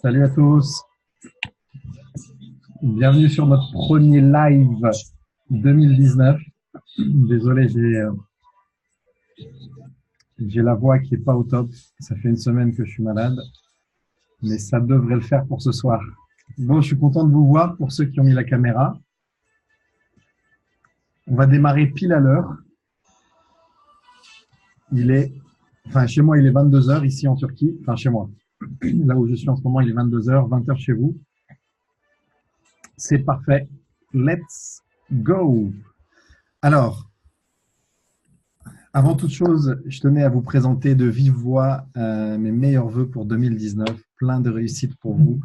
Salut à tous, bienvenue sur notre premier live 2019. Désolé, j'ai la voix qui est pas au top. Ça fait une semaine que je suis malade, mais ça devrait le faire pour ce soir. Bon, je suis content de vous voir pour ceux qui ont mis la caméra. On va démarrer pile à l'heure. Chez moi, il est 22 heures ici en Turquie. Enfin, chez moi. Là où je suis en ce moment, il est 22 heures, 20 heures chez vous. C'est parfait. Let's go. Alors, avant toute chose, je tenais à vous présenter de vive voix mes meilleurs voeux pour 2019. Plein de réussite pour vous,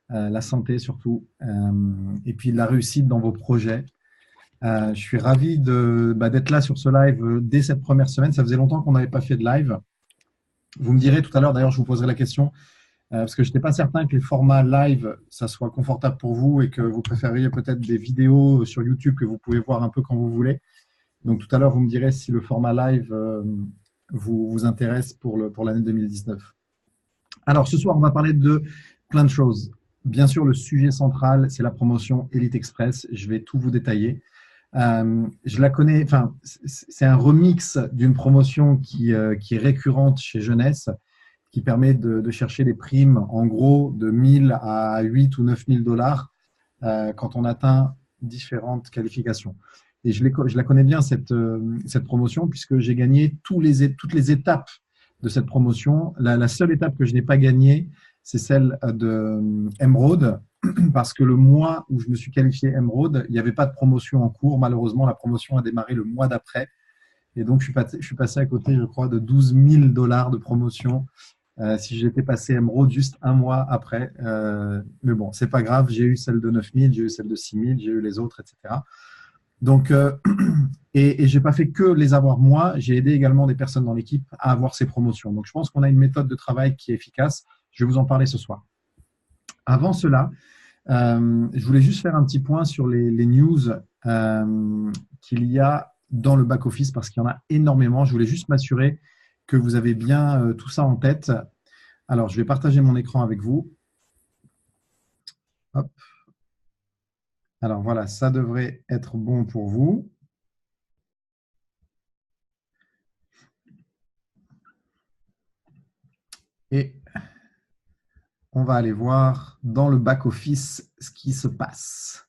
la santé surtout, et puis la réussite dans vos projets. Je suis ravi d'être là sur ce live dès cette première semaine. Ça faisait longtemps qu'on n'avait pas fait de live. Vous me direz tout à l'heure, d'ailleurs, je vous poserai la question, parce que je n'étais pas certain que les formats live, ça soit confortable pour vous et que vous préfériez peut-être des vidéos sur YouTube que vous pouvez voir un peu quand vous voulez. Donc tout à l'heure, vous me direz si le format live vous intéresse pour l'année 2019. Alors ce soir, on va parler de plein de choses. Bien sûr, le sujet central, c'est la promotion Elite Express. Je vais tout vous détailler. Je la connais, enfin, c'est un remix d'une promotion qui est récurrente chez Jeunesse, qui permet de chercher des primes, en gros, de 1000 à 8 ou 9000 dollars quand on atteint différentes qualifications. Et je la connais bien, cette promotion, puisque j'ai gagné toutes les étapes de cette promotion. La seule étape que je n'ai pas gagnée, c'est celle de Emerald, parce que le mois où je me suis qualifié Emerald, il n'y avait pas de promotion en cours. Malheureusement, la promotion a démarré le mois d'après. Et donc, je suis passé à côté, je crois, de 12 000 dollars de promotion si j'étais passé Emerald juste un mois après. Mais bon, c'est pas grave, j'ai eu celle de 9 000, j'ai eu celle de 6 000, j'ai eu les autres, etc. Donc, et je n'ai pas fait que les avoir moi, j'ai aidé également des personnes dans l'équipe à avoir ces promotions. Donc, je pense qu'on a une méthode de travail qui est efficace. Je vais vous en parler ce soir. Avant cela, je voulais juste faire un petit point sur les news qu'il y a dans le back-office parce qu'il y en a énormément. Je voulais juste m'assurer que vous avez bien tout ça en tête. Alors, je vais partager mon écran avec vous. Hop. Alors voilà, ça devrait être bon pour vous. Et on va aller voir dans le back-office ce qui se passe.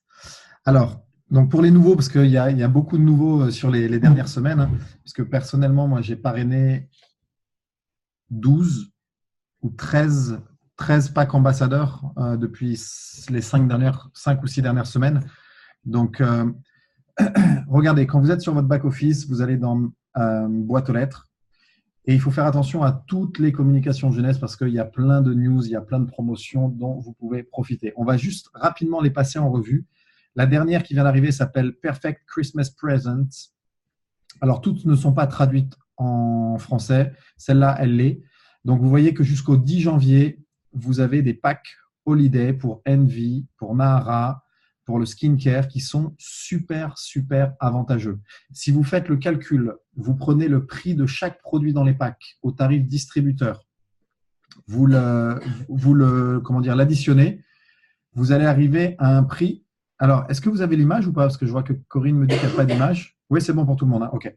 Alors, donc pour les nouveaux, parce qu'il y a beaucoup de nouveaux sur les dernières semaines, hein, puisque personnellement, moi, j'ai parrainé 12 ou 13 packs ambassadeurs depuis les 5 ou 6 dernières semaines. Donc, regardez, quand vous êtes sur votre back-office, vous allez dans boîte aux lettres. Et il faut faire attention à toutes les communications jeunesse parce qu'il y a plein de news, il y a plein de promotions dont vous pouvez profiter. On va juste rapidement les passer en revue. La dernière qui vient d'arriver s'appelle Perfect Christmas Presents. Alors, toutes ne sont pas traduites en français. Celle-là, elle l'est. Donc, vous voyez que jusqu'au 10 janvier, vous avez des packs Holiday pour Envy, pour Nahara, pour le skincare qui sont super, super avantageux. Si vous faites le calcul, vous prenez le prix de chaque produit dans les packs au tarif distributeur, vous l'additionnez, vous allez arriver à un prix. Alors, est-ce que vous avez l'image ou pas? Parce que je vois que Corinne me dit qu'il n'y a pas d'image. Oui, c'est bon pour tout le monde. Hein. OK.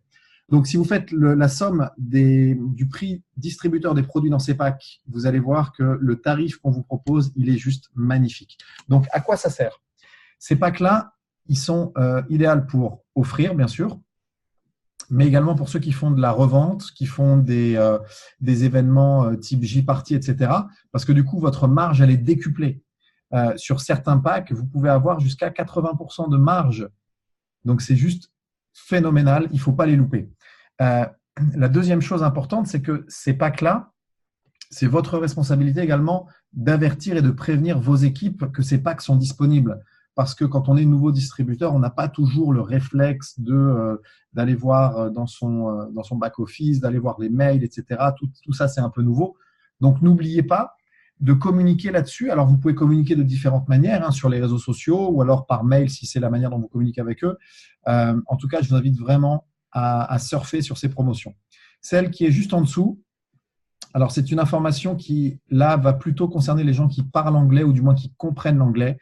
Donc, si vous faites la somme du prix distributeur des produits dans ces packs, vous allez voir que le tarif qu'on vous propose, il est juste magnifique. Donc, à quoi ça sert? Ces packs-là, ils sont idéaux pour offrir, bien sûr, mais également pour ceux qui font de la revente, qui font des événements type J-Party, etc. Parce que du coup, votre marge, elle est décuplée. Sur certains packs, vous pouvez avoir jusqu'à 80% de marge. Donc, c'est juste phénoménal. Il ne faut pas les louper. La deuxième chose importante, c'est que ces packs-là, c'est votre responsabilité également d'avertir et de prévenir vos équipes que ces packs sont disponibles. Parce que quand on est nouveau distributeur, on n'a pas toujours le réflexe d'aller voir dans son back-office, d'aller voir les mails, etc. Tout ça, c'est un peu nouveau. Donc, n'oubliez pas de communiquer là-dessus. Alors, vous pouvez communiquer de différentes manières, hein, sur les réseaux sociaux ou alors par mail si c'est la manière dont vous communiquez avec eux. En tout cas, je vous invite vraiment à surfer sur ces promotions. Celle qui est juste en dessous, Alors, c'est une information qui, là, va plutôt concerner les gens qui parlent anglais ou du moins qui comprennent l'anglais.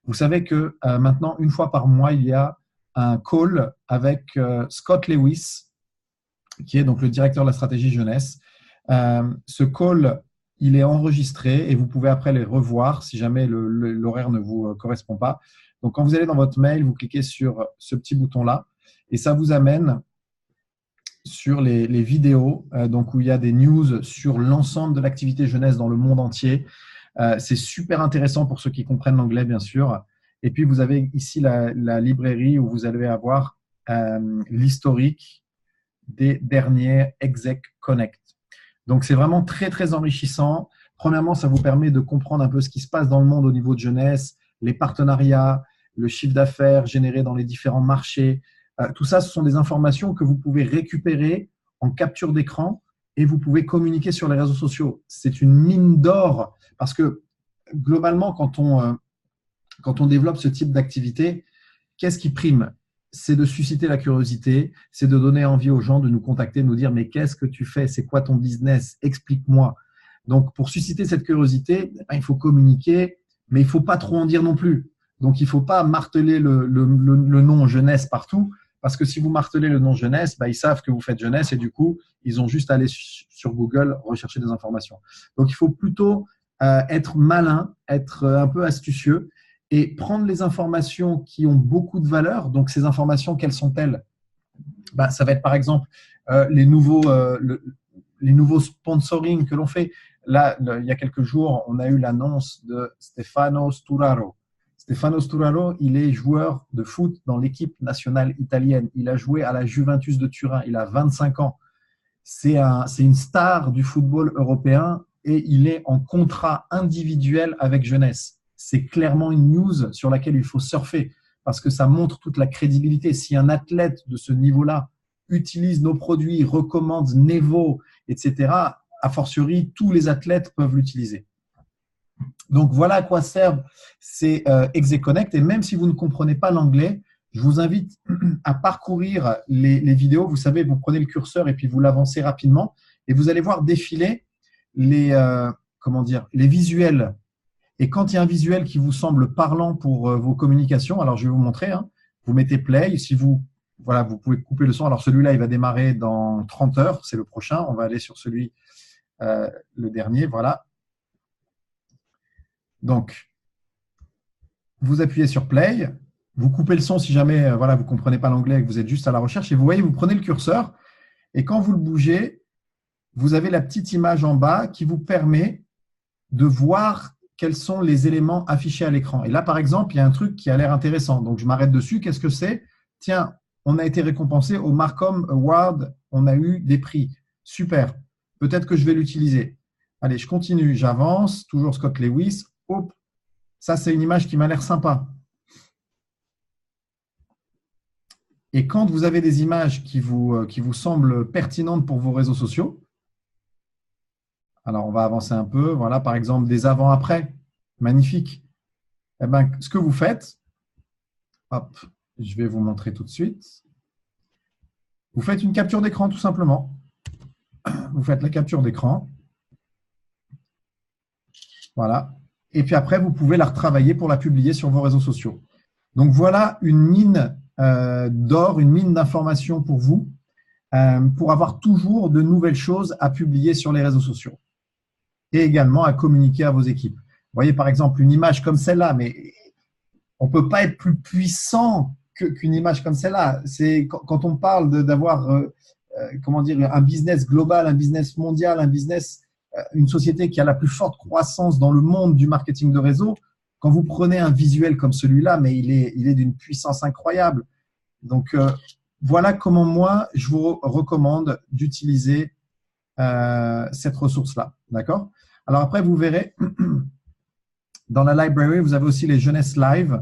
Vous savez que maintenant, une fois par mois, il y a un call avec Scott Lewis, qui est donc le directeur de la stratégie jeunesse. Ce call, il est enregistré et vous pouvez après les revoir si jamais l'horaire ne vous correspond pas. Donc, quand vous allez dans votre mail, vous cliquez sur ce petit bouton-là et ça vous amène sur les vidéos donc où il y a des news sur l'ensemble de l'activité jeunesse dans le monde entier. C'est super intéressant pour ceux qui comprennent l'anglais, bien sûr. Et puis, vous avez ici la librairie où vous allez avoir l'historique des derniers Exec Connect. Donc, c'est vraiment très, très enrichissant. Premièrement, ça vous permet de comprendre un peu ce qui se passe dans le monde au niveau de jeunesse, les partenariats, le chiffre d'affaires généré dans les différents marchés. Tout ça, ce sont des informations que vous pouvez récupérer en capture d'écran et vous pouvez communiquer sur les réseaux sociaux. C'est une mine d'or parce que globalement, quand on développe ce type d'activité, qu'est-ce qui prime? C'est de susciter la curiosité, c'est de donner envie aux gens de nous contacter, de nous dire mais qu'est-ce que tu fais? C'est quoi ton business? Explique-moi. Donc, pour susciter cette curiosité, il faut communiquer, mais il ne faut pas trop en dire non plus. Donc, il ne faut pas marteler le nom jeunesse partout, parce que si vous martelez le nom jeunesse, ils savent que vous faites jeunesse et du coup, ils ont juste à aller sur Google rechercher des informations. Donc, il faut plutôt être malin, être un peu astucieux et prendre les informations qui ont beaucoup de valeur. Donc, ces informations, quelles sont-elles? Ça va être par exemple les nouveaux sponsoring que l'on fait. Là, il y a quelques jours, on a eu l'annonce de Stefano Sturaro. Stefano Sturaro, il est joueur de foot dans l'équipe nationale italienne. Il a joué à la Juventus de Turin. Il a 25 ans. C'est une star du football européen et il est en contrat individuel avec Jeunesse. C'est clairement une news sur laquelle il faut surfer parce que ça montre toute la crédibilité. Si un athlète de ce niveau-là utilise nos produits, recommande Nevo, etc., a fortiori, tous les athlètes peuvent l'utiliser. Donc, voilà à quoi servent ces ExeConnect. Et même si vous ne comprenez pas l'anglais, je vous invite à parcourir les vidéos. Vous savez, vous prenez le curseur et puis vous l'avancez rapidement et vous allez voir défiler les visuels. Et quand il y a un visuel qui vous semble parlant pour vos communications, alors je vais vous montrer. Vous mettez play. Si vous pouvez couper le son. Alors, celui-là, il va démarrer dans 30 heures. C'est le prochain. On va aller sur celui, le dernier. Voilà. Donc, vous appuyez sur play. Vous coupez le son si jamais vous ne comprenez pas l'anglais et que vous êtes juste à la recherche. Et vous voyez, vous prenez le curseur et quand vous le bougez, vous avez la petite image en bas qui vous permet de voir quels sont les éléments affichés à l'écran. Et là, par exemple, il y a un truc qui a l'air intéressant. Donc, je m'arrête dessus. Qu'est-ce que c'est? Tiens, on a été récompensé au Marcom Award. On a eu des prix. Super. Peut-être que je vais l'utiliser. Allez, je continue. J'avance. Toujours Scott Lewis. Hop. Ça, c'est une image qui m'a l'air sympa. Et quand vous avez des images qui vous semblent pertinentes pour vos réseaux sociaux, alors on va avancer un peu. Voilà, par exemple, des avant-après. Magnifique. Eh bien, ce que vous faites, hop, je vais vous montrer tout de suite. Vous faites une capture d'écran tout simplement. Vous faites la capture d'écran. Voilà. Et puis après, vous pouvez la retravailler pour la publier sur vos réseaux sociaux. Donc, voilà une mine d'or, une mine d'informations pour vous, pour avoir toujours de nouvelles choses à publier sur les réseaux sociaux et également à communiquer à vos équipes. Vous voyez, par exemple, une image comme celle-là, mais on ne peut pas être plus puissant qu'une image comme celle-là. C'est quand on parle d'avoir un business global, un business mondial, une société qui a la plus forte croissance dans le monde du marketing de réseau, quand vous prenez un visuel comme celui-là, mais il est d'une puissance incroyable. Donc, voilà comment moi, je vous recommande d'utiliser cette ressource-là. D'accord? Alors après, vous verrez, dans la library, vous avez aussi les Jeunesse Live.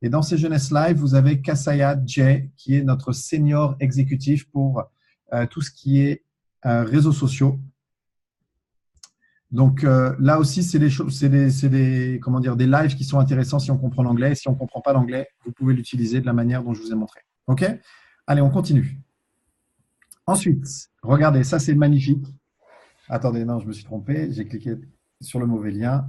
Et dans ces Jeunesse Live, vous avez Kassaya Jay, qui est notre senior exécutif pour tout ce qui est réseaux sociaux. Donc, là aussi, c'est des lives qui sont intéressants si on comprend l'anglais. Si on ne comprend pas l'anglais, vous pouvez l'utiliser de la manière dont je vous ai montré. OK? Allez, on continue. Ensuite, regardez, ça, c'est magnifique. Attendez, non, je me suis trompé. J'ai cliqué sur le mauvais lien.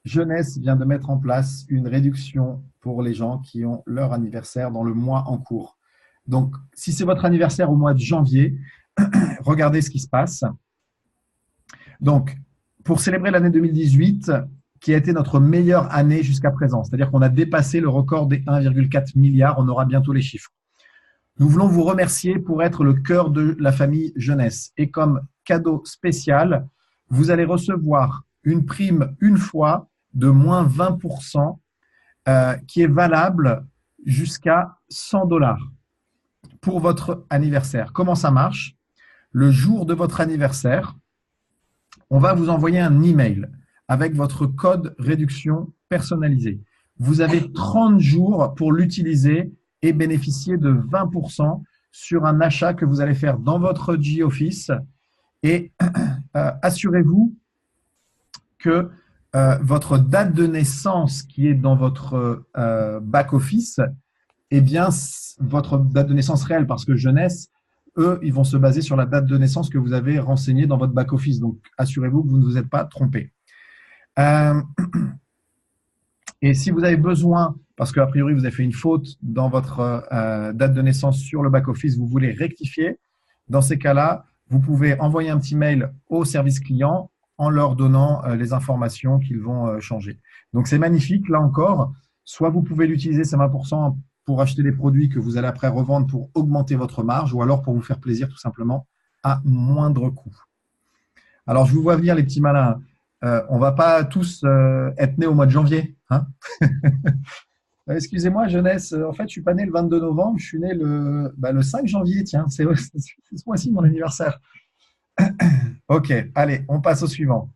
Jeunesse vient de mettre en place une réduction pour les gens qui ont leur anniversaire dans le mois en cours. Donc, si c'est votre anniversaire au mois de janvier, regardez ce qui se passe. Donc, pour célébrer l'année 2018, qui a été notre meilleure année jusqu'à présent, c'est-à-dire qu'on a dépassé le record des 1,4 milliard, on aura bientôt les chiffres. Nous voulons vous remercier pour être le cœur de la famille jeunesse. Et comme cadeau spécial, vous allez recevoir une prime une fois de moins 20% qui est valable jusqu'à 100 dollars pour votre anniversaire. Comment ça marche? Le jour de votre anniversaire, on va vous envoyer un email avec votre code réduction personnalisé. Vous avez 30 jours pour l'utiliser et bénéficier de 20% sur un achat que vous allez faire dans votre G-Office. Et assurez-vous que votre date de naissance qui est dans votre back-office est bien votre date de naissance réelle, parce que jeunesse, eux, ils vont se baser sur la date de naissance que vous avez renseignée dans votre back-office. Donc, assurez-vous que vous ne vous êtes pas trompé. Et si vous avez besoin, parce qu'a priori, vous avez fait une faute dans votre date de naissance sur le back-office, vous voulez rectifier, dans ces cas-là, vous pouvez envoyer un petit mail au service client en leur donnant les informations qu'ils vont changer. Donc, c'est magnifique. Là encore, soit vous pouvez l'utiliser, ces 20%, pour acheter des produits que vous allez après revendre pour augmenter votre marge, ou alors pour vous faire plaisir tout simplement à moindre coût. Alors, je vous vois venir les petits malins. On ne va pas tous être nés au mois de janvier. Hein. Excusez-moi, jeunesse. En fait, je ne suis pas né le 22 novembre. Je suis né le 5 janvier. Tiens, c'est ce mois-ci mon anniversaire. OK, allez, on passe au suivant.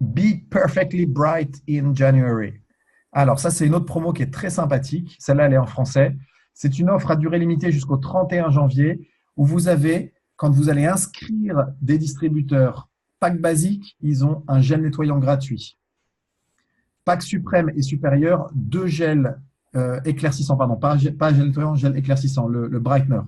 Be perfectly bright in January. Alors, ça, c'est une autre promo qui est très sympathique. Celle-là, elle est en français. C'est une offre à durée limitée jusqu'au 31 janvier où vous avez, quand vous allez inscrire des distributeurs pack basique, ils ont un gel nettoyant gratuit. Pack suprême et supérieur, 2 gels éclaircissants, pardon, pas gel nettoyant, gel éclaircissant, le brightener.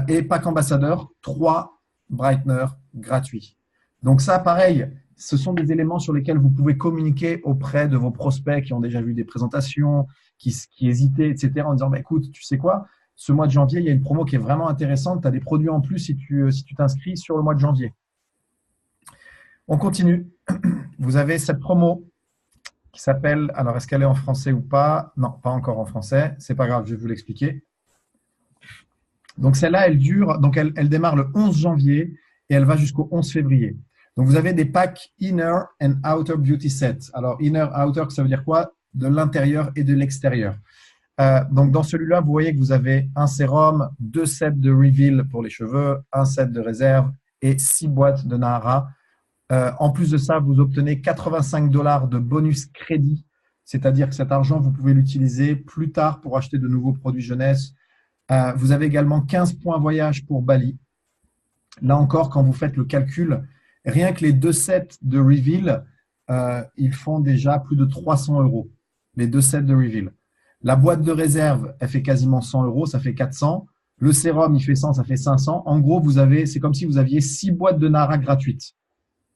Et pack ambassadeur, 3 brightners gratuits. Donc ça, pareil, ce sont des éléments sur lesquels vous pouvez communiquer auprès de vos prospects qui ont déjà vu des présentations, qui hésitaient, etc., en disant, écoute, tu sais quoi, ce mois de janvier, il y a une promo qui est vraiment intéressante, tu as des produits en plus si tu t'inscris sur le mois de janvier. On continue. Vous avez cette promo qui s'appelle, alors est-ce qu'elle est en français ou pas? Non, pas encore en français, c'est pas grave, je vais vous l'expliquer. Donc celle-là, elle dure, donc elle démarre le 11 janvier et elle va jusqu'au 11 février. Donc vous avez des packs Inner and Outer Beauty Set. Alors Inner, Outer, ça veut dire quoi? De l'intérieur et de l'extérieur. Donc dans celui-là, vous voyez que vous avez un sérum, 2 sets de Reveal pour les cheveux, un set de réserve et 6 boîtes de Nahara. En plus de ça, vous obtenez 85 $ de bonus crédit, c'est-à-dire que cet argent, vous pouvez l'utiliser plus tard pour acheter de nouveaux produits jeunesse. Vous avez également 15 points voyage pour Bali. Là encore, quand vous faites le calcul, rien que les 2 sets de Reveal, ils font déjà plus de 300 €, les 2 sets de Reveal. La boîte de réserve, elle fait quasiment 100 €, ça fait 400. Le sérum, il fait 100, ça fait 500. En gros, c'est comme si vous aviez 6 boîtes de Nahara gratuites.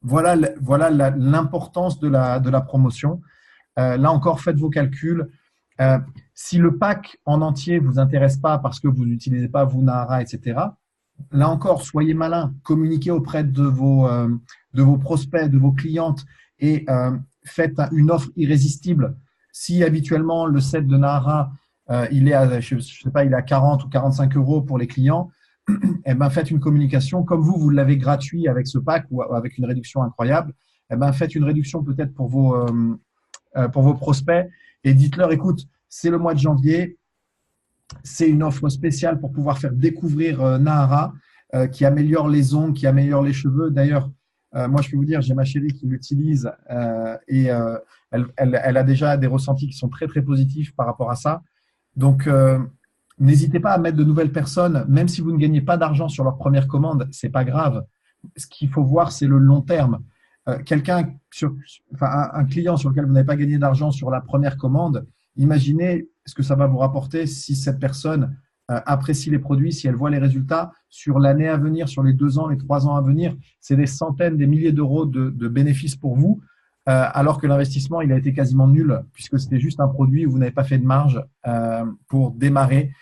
Voilà l'importance de la promotion. Là encore, faites vos calculs. Si le pack en entier ne vous intéresse pas parce que vous n'utilisez pas vous Nahara, etc., là encore, soyez malin, communiquez auprès de vos prospects, de vos clientes et faites une offre irrésistible. Si habituellement le set de Nahara, il est à, je sais pas, il est à 40 ou 45 € pour les clients, eh ben, faites une communication comme vous l'avez gratuit avec ce pack ou avec une réduction incroyable. Eh ben, faites une réduction peut-être pour vos prospects et dites-leur, écoute, c'est le mois de janvier, c'est une offre spéciale pour pouvoir faire découvrir Nahara qui améliore les ongles, qui améliore les cheveux. D'ailleurs, moi, je peux vous dire, j'ai ma chérie qui l'utilise et elle a déjà des ressentis qui sont très, très positifs par rapport à ça. Donc, n'hésitez pas à mettre de nouvelles personnes, même si vous ne gagnez pas d'argent sur leur première commande, ce n'est pas grave. Ce qu'il faut voir, c'est le long terme. Un client sur lequel vous n'avez pas gagné d'argent sur la première commande, imaginez ce que ça va vous rapporter si cette personne apprécie les produits, si elle voit les résultats sur l'année à venir, sur les 2 ans, les 3 ans à venir, c'est des centaines, des milliers d'euros de bénéfices pour vous, alors que l'investissement, il a été quasiment nul, puisque c'était juste un produit où vous n'avez pas fait de marge pour démarrer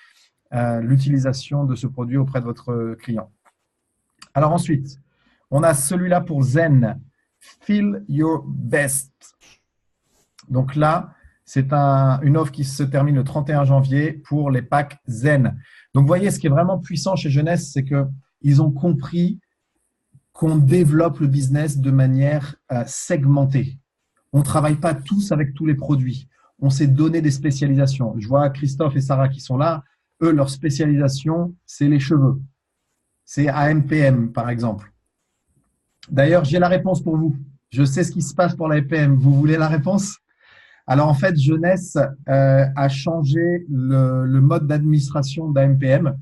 l'utilisation de ce produit auprès de votre client. Alors ensuite, on a celui-là pour Zen, Feel Your Best. Donc là, c'est une offre qui se termine le 31 janvier pour les packs Zen. Donc, vous voyez, ce qui est vraiment puissant chez Jeunesse, c'est qu'ils ont compris qu'on développe le business de manière segmentée. On ne travaille pas tous avec tous les produits. On s'est donné des spécialisations. Je vois Christophe et Sarah qui sont là. Eux, leur spécialisation, c'est les cheveux. C'est AMPM, par exemple. D'ailleurs, j'ai la réponse pour vous. Je sais ce qui se passe pour la AMPM. Vous voulez la réponse? Alors, en fait, Jeunesse a changé le mode d'administration d'AMPM.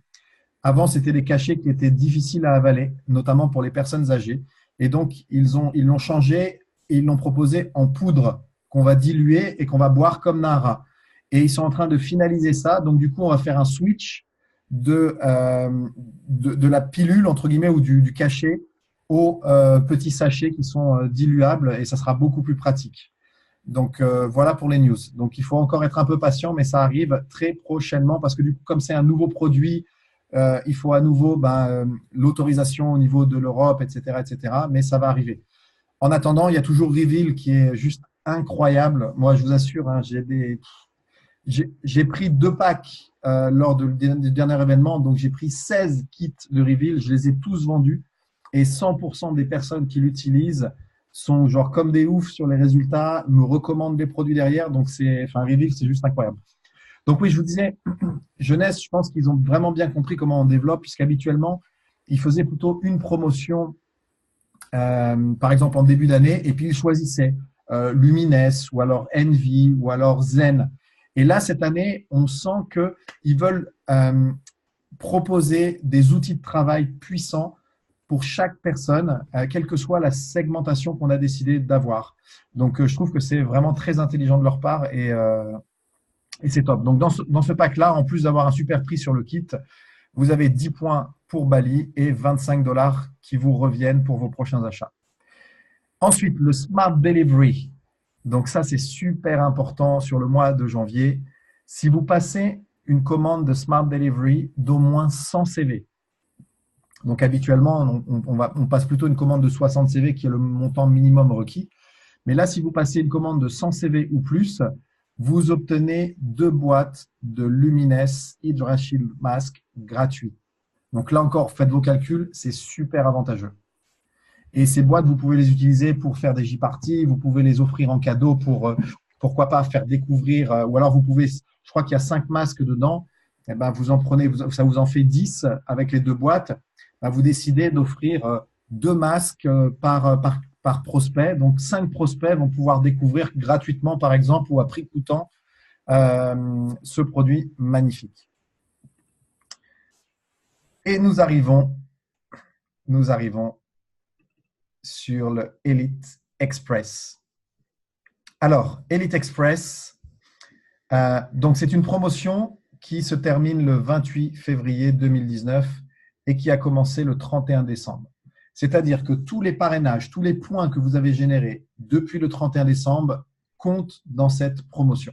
Avant, c'était des cachets qui étaient difficiles à avaler, notamment pour les personnes âgées. Et donc, ils l'ont changé et ils l'ont proposé en poudre qu'on va diluer et qu'on va boire comme Nara. Et ils sont en train de finaliser ça. Donc, du coup, on va faire un switch de la pilule, entre guillemets, ou du cachet aux petits sachets qui sont diluables et ça sera beaucoup plus pratique. Donc, voilà pour les news. Donc, il faut encore être un peu patient, mais ça arrive très prochainement parce que du coup, comme c'est un nouveau produit, il faut à nouveau l'autorisation au niveau de l'Europe, etc., etc. Mais ça va arriver. En attendant, il y a toujours Reveal qui est juste incroyable. Moi, je vous assure, hein, j'ai pris 2 packs lors du dernier événement. Donc, j'ai pris 16 kits de Reveal. Je les ai tous vendus et 100% des personnes qui l'utilisent sont genre comme des oufs sur les résultats, me recommandent des produits derrière. Donc, Reveal, c'est juste incroyable. Donc, oui, je vous disais, Jeunesse, je pense qu'ils ont vraiment bien compris comment on développe, puisqu'habituellement, ils faisaient plutôt une promotion, par exemple en début d'année, et puis ils choisissaient Lumines ou alors Envy ou alors Zen. Et là, cette année, on sent qu'ils veulent proposer des outils de travail puissants pour chaque personne, quelle que soit la segmentation qu'on a décidé d'avoir. Donc, je trouve que c'est vraiment très intelligent de leur part et c'est top. Donc, dans ce pack-là, en plus d'avoir un super prix sur le kit, vous avez 10 points pour Bali et 25 $ qui vous reviennent pour vos prochains achats. Ensuite, le Smart Delivery. Donc, ça, c'est super important sur le mois de janvier. Si vous passez une commande de Smart Delivery d'au moins 100 CV, donc habituellement, on passe plutôt une commande de 60 CV qui est le montant minimum requis. Mais là, si vous passez une commande de 100 CV ou plus, vous obtenez 2 boîtes de Lumines Hydra Shield Mask gratuits. Donc là encore, faites vos calculs, c'est super avantageux. Et ces boîtes, vous pouvez les utiliser pour faire des J-parties, vous pouvez les offrir en cadeau pour, pourquoi pas, faire découvrir, ou alors vous pouvez, je crois qu'il y a 5 masques dedans, et ben vous en prenez, ça vous en fait 10 avec les 2 boîtes, ben vous décidez d'offrir 2 masques par prospect. Donc, 5 prospects vont pouvoir découvrir gratuitement, par exemple, ou à prix coûtant, ce produit magnifique. Et nous arrivons sur le Elite Express. Alors, Elite Express, donc c'est une promotion qui se termine le 28 février 2019 et qui a commencé le 31 décembre. C'est-à-dire que tous les parrainages, tous les points que vous avez générés depuis le 31 décembre comptent dans cette promotion.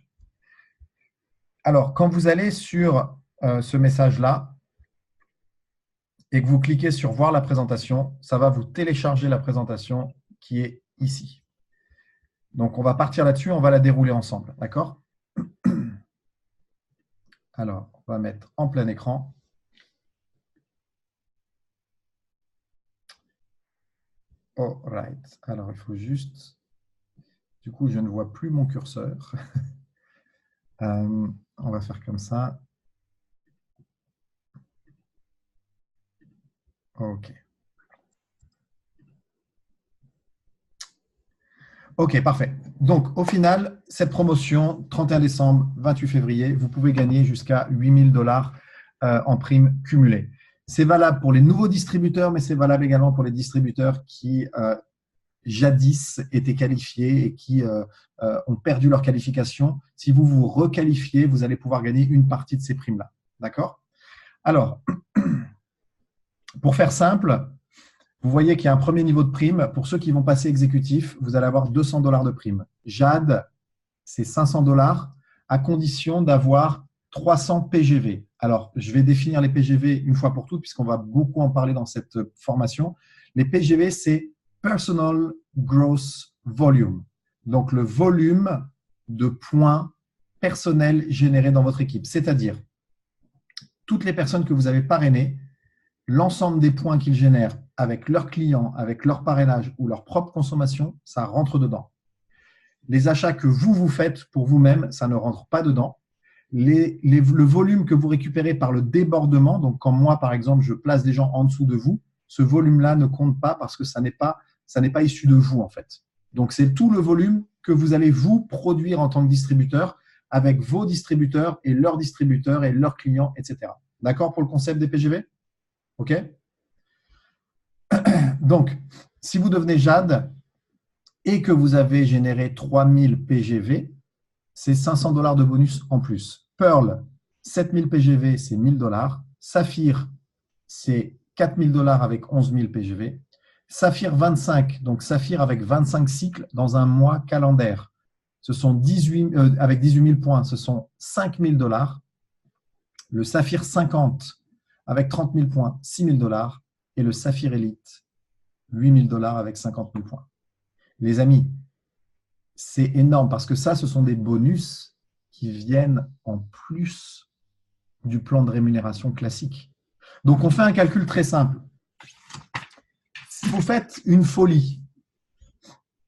Alors, quand vous allez sur ce message-là et que vous cliquez sur « Voir la présentation », ça va vous télécharger la présentation qui est ici. Donc, on va partir là-dessus, on va la dérouler ensemble. D'accord? Alors, on va mettre en plein écran. All right. Alors, il faut juste… Du coup, je ne vois plus mon curseur. On va faire comme ça. OK. OK, parfait. Donc, au final, cette promotion, 31 décembre, 28 février, vous pouvez gagner jusqu'à 8 000 $ en primes cumulées. C'est valable pour les nouveaux distributeurs, mais c'est valable également pour les distributeurs qui jadis étaient qualifiés et qui ont perdu leur qualification. Si vous vous requalifiez, vous allez pouvoir gagner une partie de ces primes-là. D'accord? Alors, pour faire simple, vous voyez qu'il y a un premier niveau de prime. Pour ceux qui vont passer exécutif, vous allez avoir 200 $ de prime. Jade, c'est 500 $ à condition d'avoir 300 PGV. Alors, je vais définir les PGV une fois pour toutes, puisqu'on va beaucoup en parler dans cette formation. Les PGV, c'est Personal Gross Volume. Donc, le volume de points personnels générés dans votre équipe. C'est-à-dire, toutes les personnes que vous avez parrainées, l'ensemble des points qu'ils génèrent avec leurs clients, avec leur parrainage ou leur propre consommation, ça rentre dedans. Les achats que vous faites pour vous-même, ça ne rentre pas dedans. Le volume que vous récupérez par le débordement, donc quand moi, par exemple, je place des gens en dessous de vous, ce volume-là ne compte pas parce que ça n'est pas issu de vous, en fait. Donc, c'est tout le volume que vous allez vous produire en tant que distributeur avec vos distributeurs et leurs clients, etc. D'accord pour le concept des PGV? OK? Donc, si vous devenez Jade et que vous avez généré 3000 PGV, c'est 500 $ de bonus en plus. Pearl, 7000 PGV, c'est 1000 $. Saphir, c'est 4000 $ avec 11 000 PGV. Saphir 25, donc Saphir avec 25 cycles dans un mois calendaire. Ce sont avec 18 000 points, ce sont 5000 $. Le Saphir 50 avec 30 000 points, 6 000 $. Et le Saphir Elite, 8 000 $ avec 50 000 points. Les amis, c'est énorme parce que ça, ce sont des bonus qui viennent en plus du plan de rémunération classique. Donc, on fait un calcul très simple. Si vous faites une folie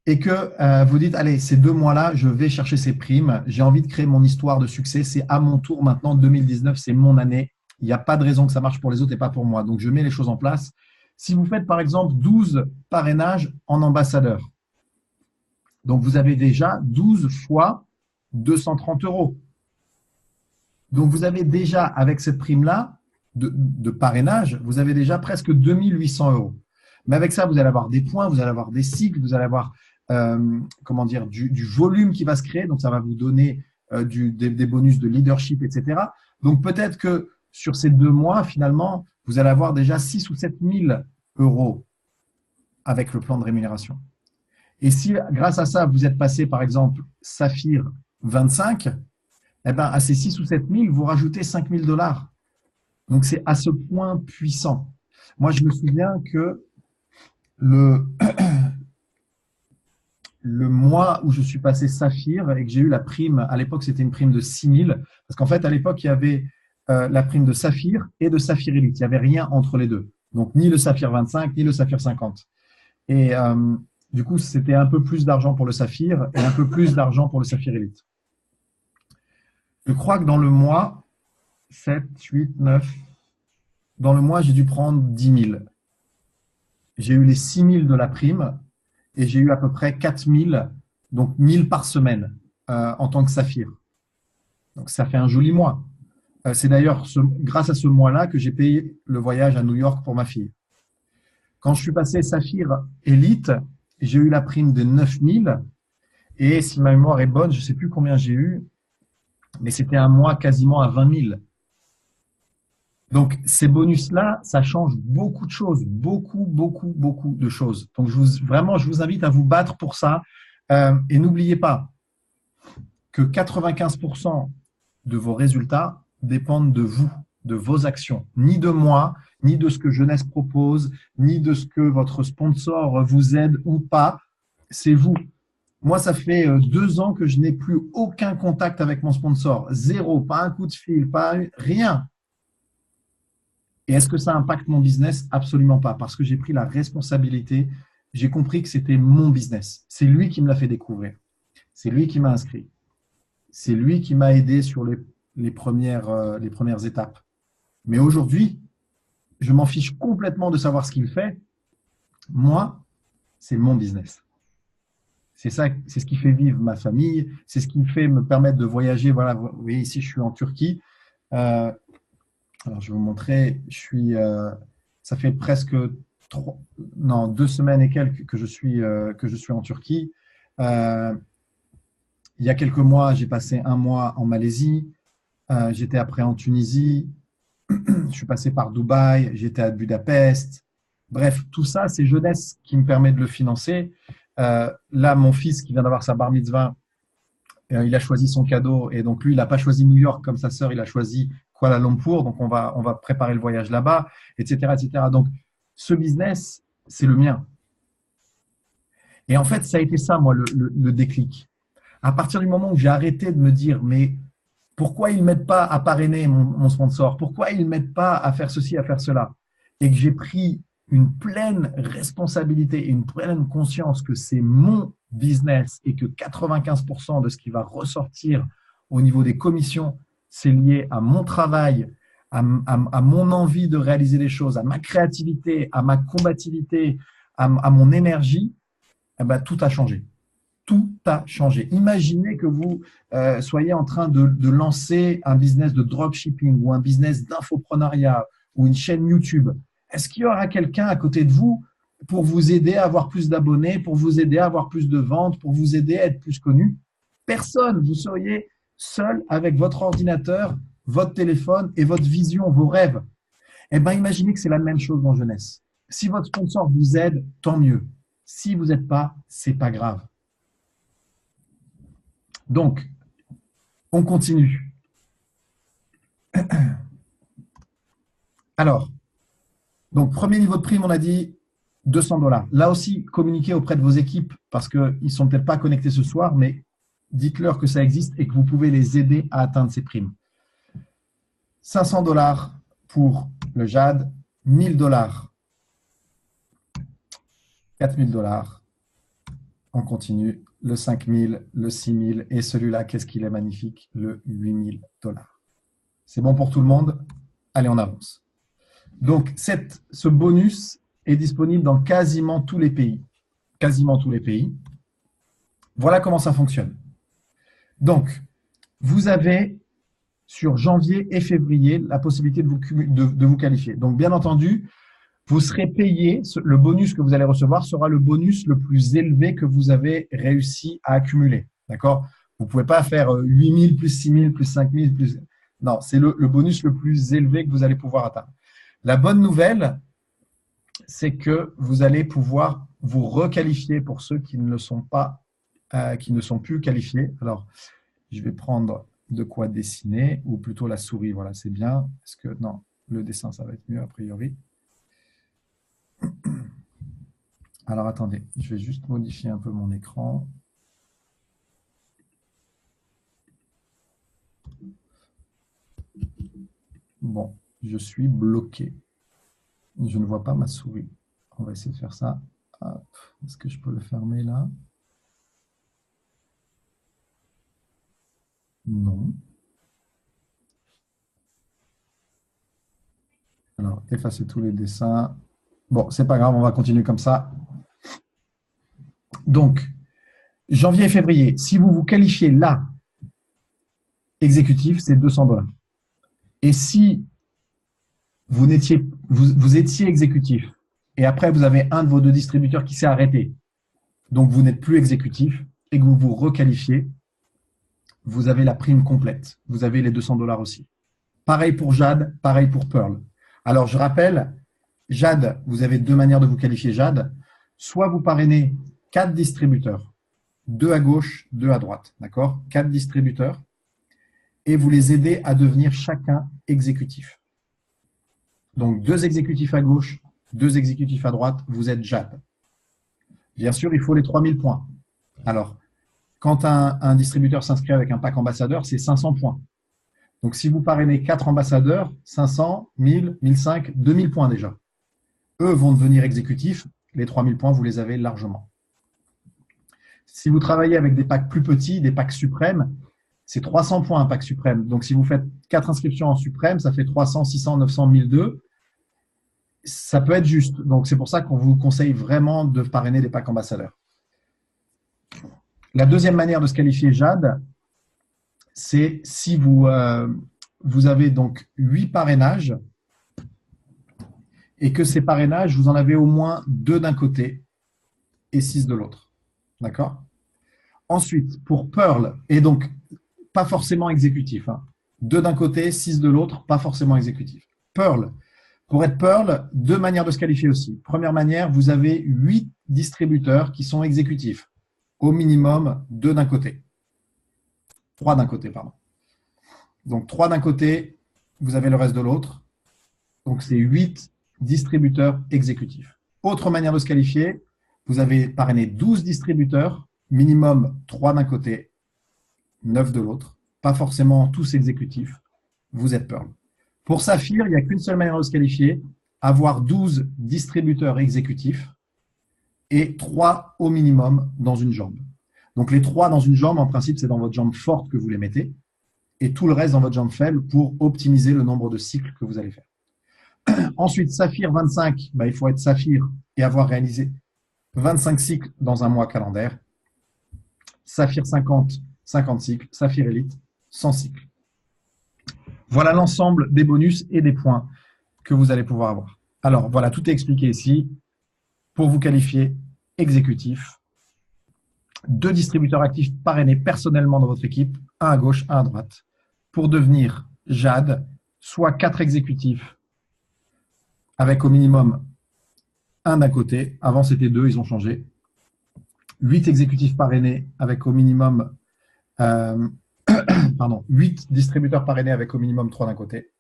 et que vous dites, allez, ces 2 mois-là, je vais chercher ces primes, j'ai envie de créer mon histoire de succès, c'est à mon tour maintenant, 2019, c'est mon année. Il n'y a pas de raison que ça marche pour les autres et pas pour moi. Donc, je mets les choses en place. Si vous faites, par exemple, 12 parrainages en ambassadeur, donc vous avez déjà 12 fois 230 €. Donc, vous avez déjà, avec cette prime-là de parrainage, vous avez déjà presque 2800 €. Mais avec ça, vous allez avoir des points, vous allez avoir des cycles, vous allez avoir du volume qui va se créer. Donc, ça va vous donner des bonus de leadership, etc. Donc, peut-être que sur ces 2 mois, finalement, vous allez avoir déjà 6 ou 7 000 € avec le plan de rémunération. Et si, grâce à ça, vous êtes passé, par exemple, Saphir 25, eh ben, à ces 6 ou 7 000, vous rajoutez 5 000 $. Donc, c'est à ce point puissant. Moi, je me souviens que le mois où je suis passé Saphir et que j'ai eu la prime, à l'époque, c'était une prime de 6 000, parce qu'en fait, à l'époque, il y avait la prime de Saphir et de Saphir Elite. Il n'y avait rien entre les deux. Donc, ni le Saphir 25, ni le Saphir 50. Et du coup, c'était un peu plus d'argent pour le Saphir et un peu plus d'argent pour le Saphir Elite. Je crois que dans le mois, 7, 8, 9, dans le mois, j'ai dû prendre 10 000. J'ai eu les 6 000 de la prime et j'ai eu à peu près 4 000, donc 1 000 par semaine en tant que Saphir. Donc, ça fait un joli mois. C'est d'ailleurs grâce à ce mois-là que j'ai payé le voyage à New York pour ma fille. Quand je suis passé Saphir Elite, j'ai eu la prime de 9 000 et si ma mémoire est bonne, je ne sais plus combien j'ai eu, mais c'était un mois quasiment à 20 000. Donc, ces bonus-là, ça change beaucoup de choses, beaucoup de choses. Donc, vraiment, je vous invite à vous battre pour ça. Et n'oubliez pas que 95% de vos résultats dépendent de vous, de vos actions, ni de moi, ni de ce que Jeunesse propose, ni de ce que votre sponsor vous aide ou pas. C'est vous. Moi, ça fait 2 ans que je n'ai plus aucun contact avec mon sponsor. Zéro, pas un coup de fil, pas rien. Et est-ce que ça impacte mon business? Absolument pas, parce que j'ai pris la responsabilité. J'ai compris que c'était mon business. C'est lui qui me l'a fait découvrir. C'est lui qui m'a inscrit. C'est lui qui m'a aidé sur les premières étapes. Mais aujourd'hui, je m'en fiche complètement de savoir ce qu'il fait. Moi, c'est mon business. C'est ça, c'est ce qui fait vivre ma famille. C'est ce qui fait me permettre de voyager. Voilà, vous voyez, ici, je suis en Turquie. Alors, je vais vous montrer. Ça fait presque 2 semaines et quelques que je suis en Turquie. Il y a quelques mois, j'ai passé un mois en Malaisie. J'étais après en Tunisie. Je suis passé par Dubaï, j'étais à Budapest. Bref, tout ça, c'est jeunesse qui me permet de le financer. Là, mon fils qui vient d'avoir sa bar mitzvah, il a choisi son cadeau et donc lui, il n'a pas choisi New York comme sa sœur, il a choisi Kuala Lumpur. Donc, on va préparer le voyage là-bas, etc., etc. Donc, ce business, c'est le mien. Et en fait, ça a été ça, moi, le déclic. À partir du moment où j'ai arrêté de me dire, mais pourquoi ils ne m'aident pas à parrainer mon sponsor? Pourquoi ils ne m'aident pas à faire ceci, à faire cela? Et que j'ai pris une pleine responsabilité et une pleine conscience que c'est mon business et que 95% de ce qui va ressortir au niveau des commissions, c'est lié à mon travail, à mon envie de réaliser des choses, à ma créativité, à ma combativité, à mon énergie, eh ben, tout a changé. Tout a changé. Imaginez que vous soyez en train de lancer un business de dropshipping ou un business d'infoprenariat ou une chaîne YouTube. Est-ce qu'il y aura quelqu'un à côté de vous pour vous aider à avoir plus d'abonnés, pour vous aider à avoir plus de ventes, pour vous aider à être plus connu? Personne. Vous seriez seul avec votre ordinateur, votre téléphone et votre vision, vos rêves. Eh bien, imaginez que c'est la même chose dans jeunesse. Si votre sponsor vous aide, tant mieux. Si vous n'êtes pas, c'est pas grave. Donc, on continue. Alors, donc premier niveau de prime, on a dit 200 $. Là aussi, communiquez auprès de vos équipes parce qu'ils ne sont peut-être pas connectés ce soir, mais dites-leur que ça existe et que vous pouvez les aider à atteindre ces primes. 500 $ pour le JAD, 1000 $, 4000 $. On continue. Le 5000, le 6000 et celui-là, qu'est-ce qu'il est magnifique, le 8000 $. C'est bon pour tout le monde? Allez, on avance. Donc, ce bonus est disponible dans quasiment tous les pays. Quasiment tous les pays. Voilà comment ça fonctionne. Donc, vous avez sur janvier et février la possibilité de vous qualifier. Donc, bien entendu, vous serez payé, le bonus que vous allez recevoir sera le bonus le plus élevé que vous avez réussi à accumuler. D'accord? Vous ne pouvez pas faire 8000 plus 6000 plus 5000 plus… Non, c'est le bonus le plus élevé que vous allez pouvoir atteindre. La bonne nouvelle, c'est que vous allez pouvoir vous requalifier pour ceux qui ne sont pas, qui ne sont plus qualifiés. Alors, je vais prendre de quoi dessiner, ou plutôt la souris. Voilà, c'est bien. Parce que non, le dessin, ça va être mieux a priori. Alors, attendez, je vais juste modifier un peu mon écran. Bon, je suis bloqué. Je ne vois pas ma souris. On va essayer de faire ça. Est-ce que je peux le fermer là? Non. Alors, effacer tous les dessins. Bon, c'est pas grave, on va continuer comme ça. Donc, janvier et février, si vous vous qualifiez là, exécutif, c'est 200 $. Et si vous étiez exécutif et après vous avez un de vos deux distributeurs qui s'est arrêté, donc vous n'êtes plus exécutif et que vous vous requalifiez, vous avez la prime complète. Vous avez les 200 $ aussi. Pareil pour Jade, pareil pour Pearl. Alors, je rappelle, Jade, vous avez deux manières de vous qualifier Jade. Soit vous parrainez 4 distributeurs, 2 à gauche, 2 à droite, d'accord? 4 distributeurs, et vous les aidez à devenir chacun exécutif. Donc, 2 exécutifs à gauche, 2 exécutifs à droite, vous êtes Jade. Bien sûr, il faut les 3000 points. Alors, quand un distributeur s'inscrit avec un pack ambassadeur, c'est 500 points. Donc, si vous parrainez 4 ambassadeurs, 500, 1000, 1005, 2000 points déjà. Eux vont devenir exécutifs. Les 3000 points, vous les avez largement. Si vous travaillez avec des packs plus petits, des packs suprêmes, c'est 300 points un pack suprême. Donc, si vous faites 4 inscriptions en suprême, ça fait 300, 600, 900, 1002. Ça peut être juste. Donc, c'est pour ça qu'on vous conseille vraiment de parrainer des packs ambassadeurs. La deuxième manière de se qualifier Jade, c'est si vous avez donc 8 parrainages et que ces parrainages, vous en avez au moins 2 d'un côté et 6 de l'autre. D'accord? Ensuite, pour Pearl, et donc pas forcément exécutif, 2 d'un côté, 6 de l'autre, pas forcément exécutif. Pearl. Pour être Pearl, deux manières de se qualifier aussi. Première manière, vous avez 8 distributeurs qui sont exécutifs. Au minimum, 2 d'un côté. 3 d'un côté, pardon. Donc 3 d'un côté, vous avez le reste de l'autre. Donc c'est 8 distributeurs exécutifs. Autre manière de se qualifier, vous avez parrainé 12 distributeurs, minimum 3 d'un côté, 9 de l'autre. Pas forcément tous exécutifs. Vous êtes Pearl. Pour Saphir, il n'y a qu'une seule manière de se qualifier, avoir 12 distributeurs exécutifs et 3 au minimum dans une jambe. Donc les 3 dans une jambe, en principe, c'est dans votre jambe forte que vous les mettez et tout le reste dans votre jambe faible pour optimiser le nombre de cycles que vous allez faire. Ensuite, Saphir 25, il faut être Saphir et avoir réalisé 25 cycles dans un mois calendaire. Saphir 50, 50 cycles. Saphir Elite, 100 cycles. Voilà l'ensemble des bonus et des points que vous allez pouvoir avoir. Alors, voilà, tout est expliqué ici. Pour vous qualifier exécutif, 2 distributeurs actifs parrainés personnellement dans votre équipe, un à gauche, un à droite. Pour devenir Jade, soit 4 exécutifs avec au minimum un d'un côté. Avant, c'était 2, ils ont changé. 8 exécutifs parrainés avec au minimum 8 distributeurs parrainés avec au minimum 3 d'un côté.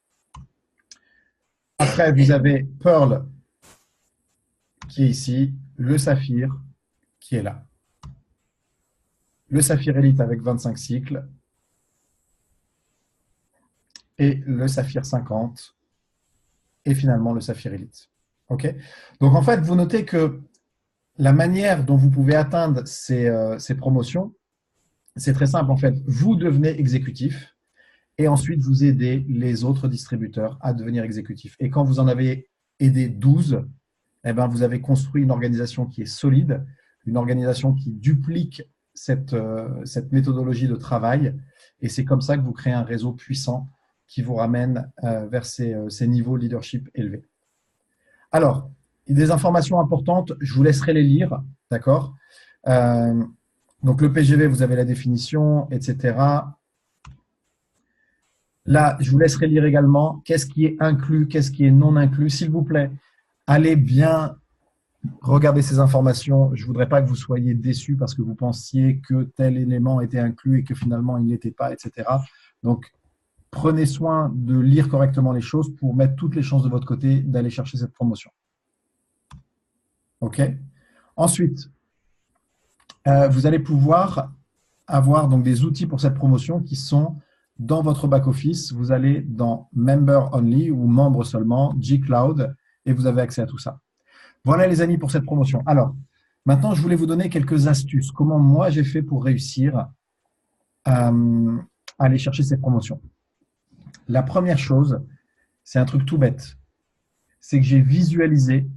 Après, vous avez Pearl qui est ici, le Saphir qui est là. Le Saphir Elite avec 25 cycles et le Saphir 50 et finalement le Saphir Elite. Okay. Donc en fait, vous notez que la manière dont vous pouvez atteindre ces promotions, c'est très simple en fait. Vous devenez exécutif et ensuite vous aidez les autres distributeurs à devenir exécutifs. Et quand vous en avez aidé 12, eh ben, vous avez construit une organisation qui est solide, une organisation qui duplique cette méthodologie de travail. Et c'est comme ça que vous créez un réseau puissant qui vous ramène vers ces niveaux de leadership élevés. Alors, des informations importantes, je vous laisserai les lire, d'accord ? Donc, le PGV, vous avez la définition, etc. Là, je vous laisserai lire également qu'est-ce qui est inclus, qu'est-ce qui est non inclus. S'il vous plaît, allez bien regarder ces informations. Je ne voudrais pas que vous soyez déçus parce que vous pensiez que tel élément était inclus et que finalement, il ne l'était pas, etc. Donc, prenez soin de lire correctement les choses pour mettre toutes les chances de votre côté d'aller chercher cette promotion. OK ? Ensuite, vous allez pouvoir avoir donc des outils pour cette promotion qui sont dans votre back-office. Vous allez dans Member Only ou Membres seulement, G-Cloud, et vous avez accès à tout ça. Voilà les amis pour cette promotion. Alors, maintenant, je voulais vous donner quelques astuces. Comment moi j'ai fait pour réussir à aller chercher cette promotion. La première chose, c'est un truc tout bête. C'est que j'ai visualisé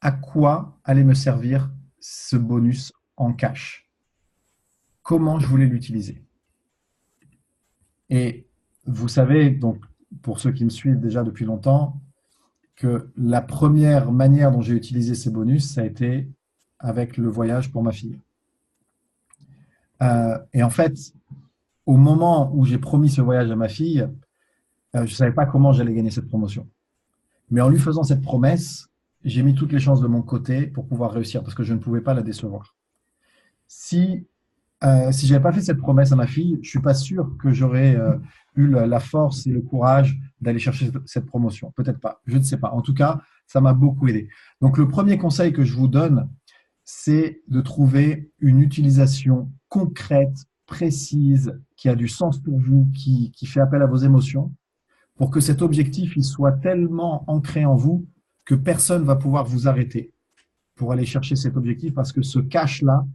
à quoi allait me servir ce bonus en cash. Comment je voulais l'utiliser. Et vous savez, donc, pour ceux qui me suivent déjà depuis longtemps, que la première manière dont j'ai utilisé ces bonus, ça a été avec le voyage pour ma fille. Et en fait, au moment où j'ai promis ce voyage à ma fille, je ne savais pas comment j'allais gagner cette promotion. Mais en lui faisant cette promesse, j'ai mis toutes les chances de mon côté pour pouvoir réussir parce que je ne pouvais pas la décevoir. Si je n'avais pas fait cette promesse à ma fille, je ne suis pas sûr que j'aurais eu la force et le courage d'aller chercher cette promotion. Peut-être pas, je ne sais pas. En tout cas, ça m'a beaucoup aidé. Donc, le premier conseil que je vous donne, c'est de trouver une utilisation concrète, précise, qui a du sens pour vous, qui fait appel à vos émotions, pour que cet objectif il soit tellement ancré en vous que personne ne va pouvoir vous arrêter pour aller chercher cet objectif parce que ce cash-là,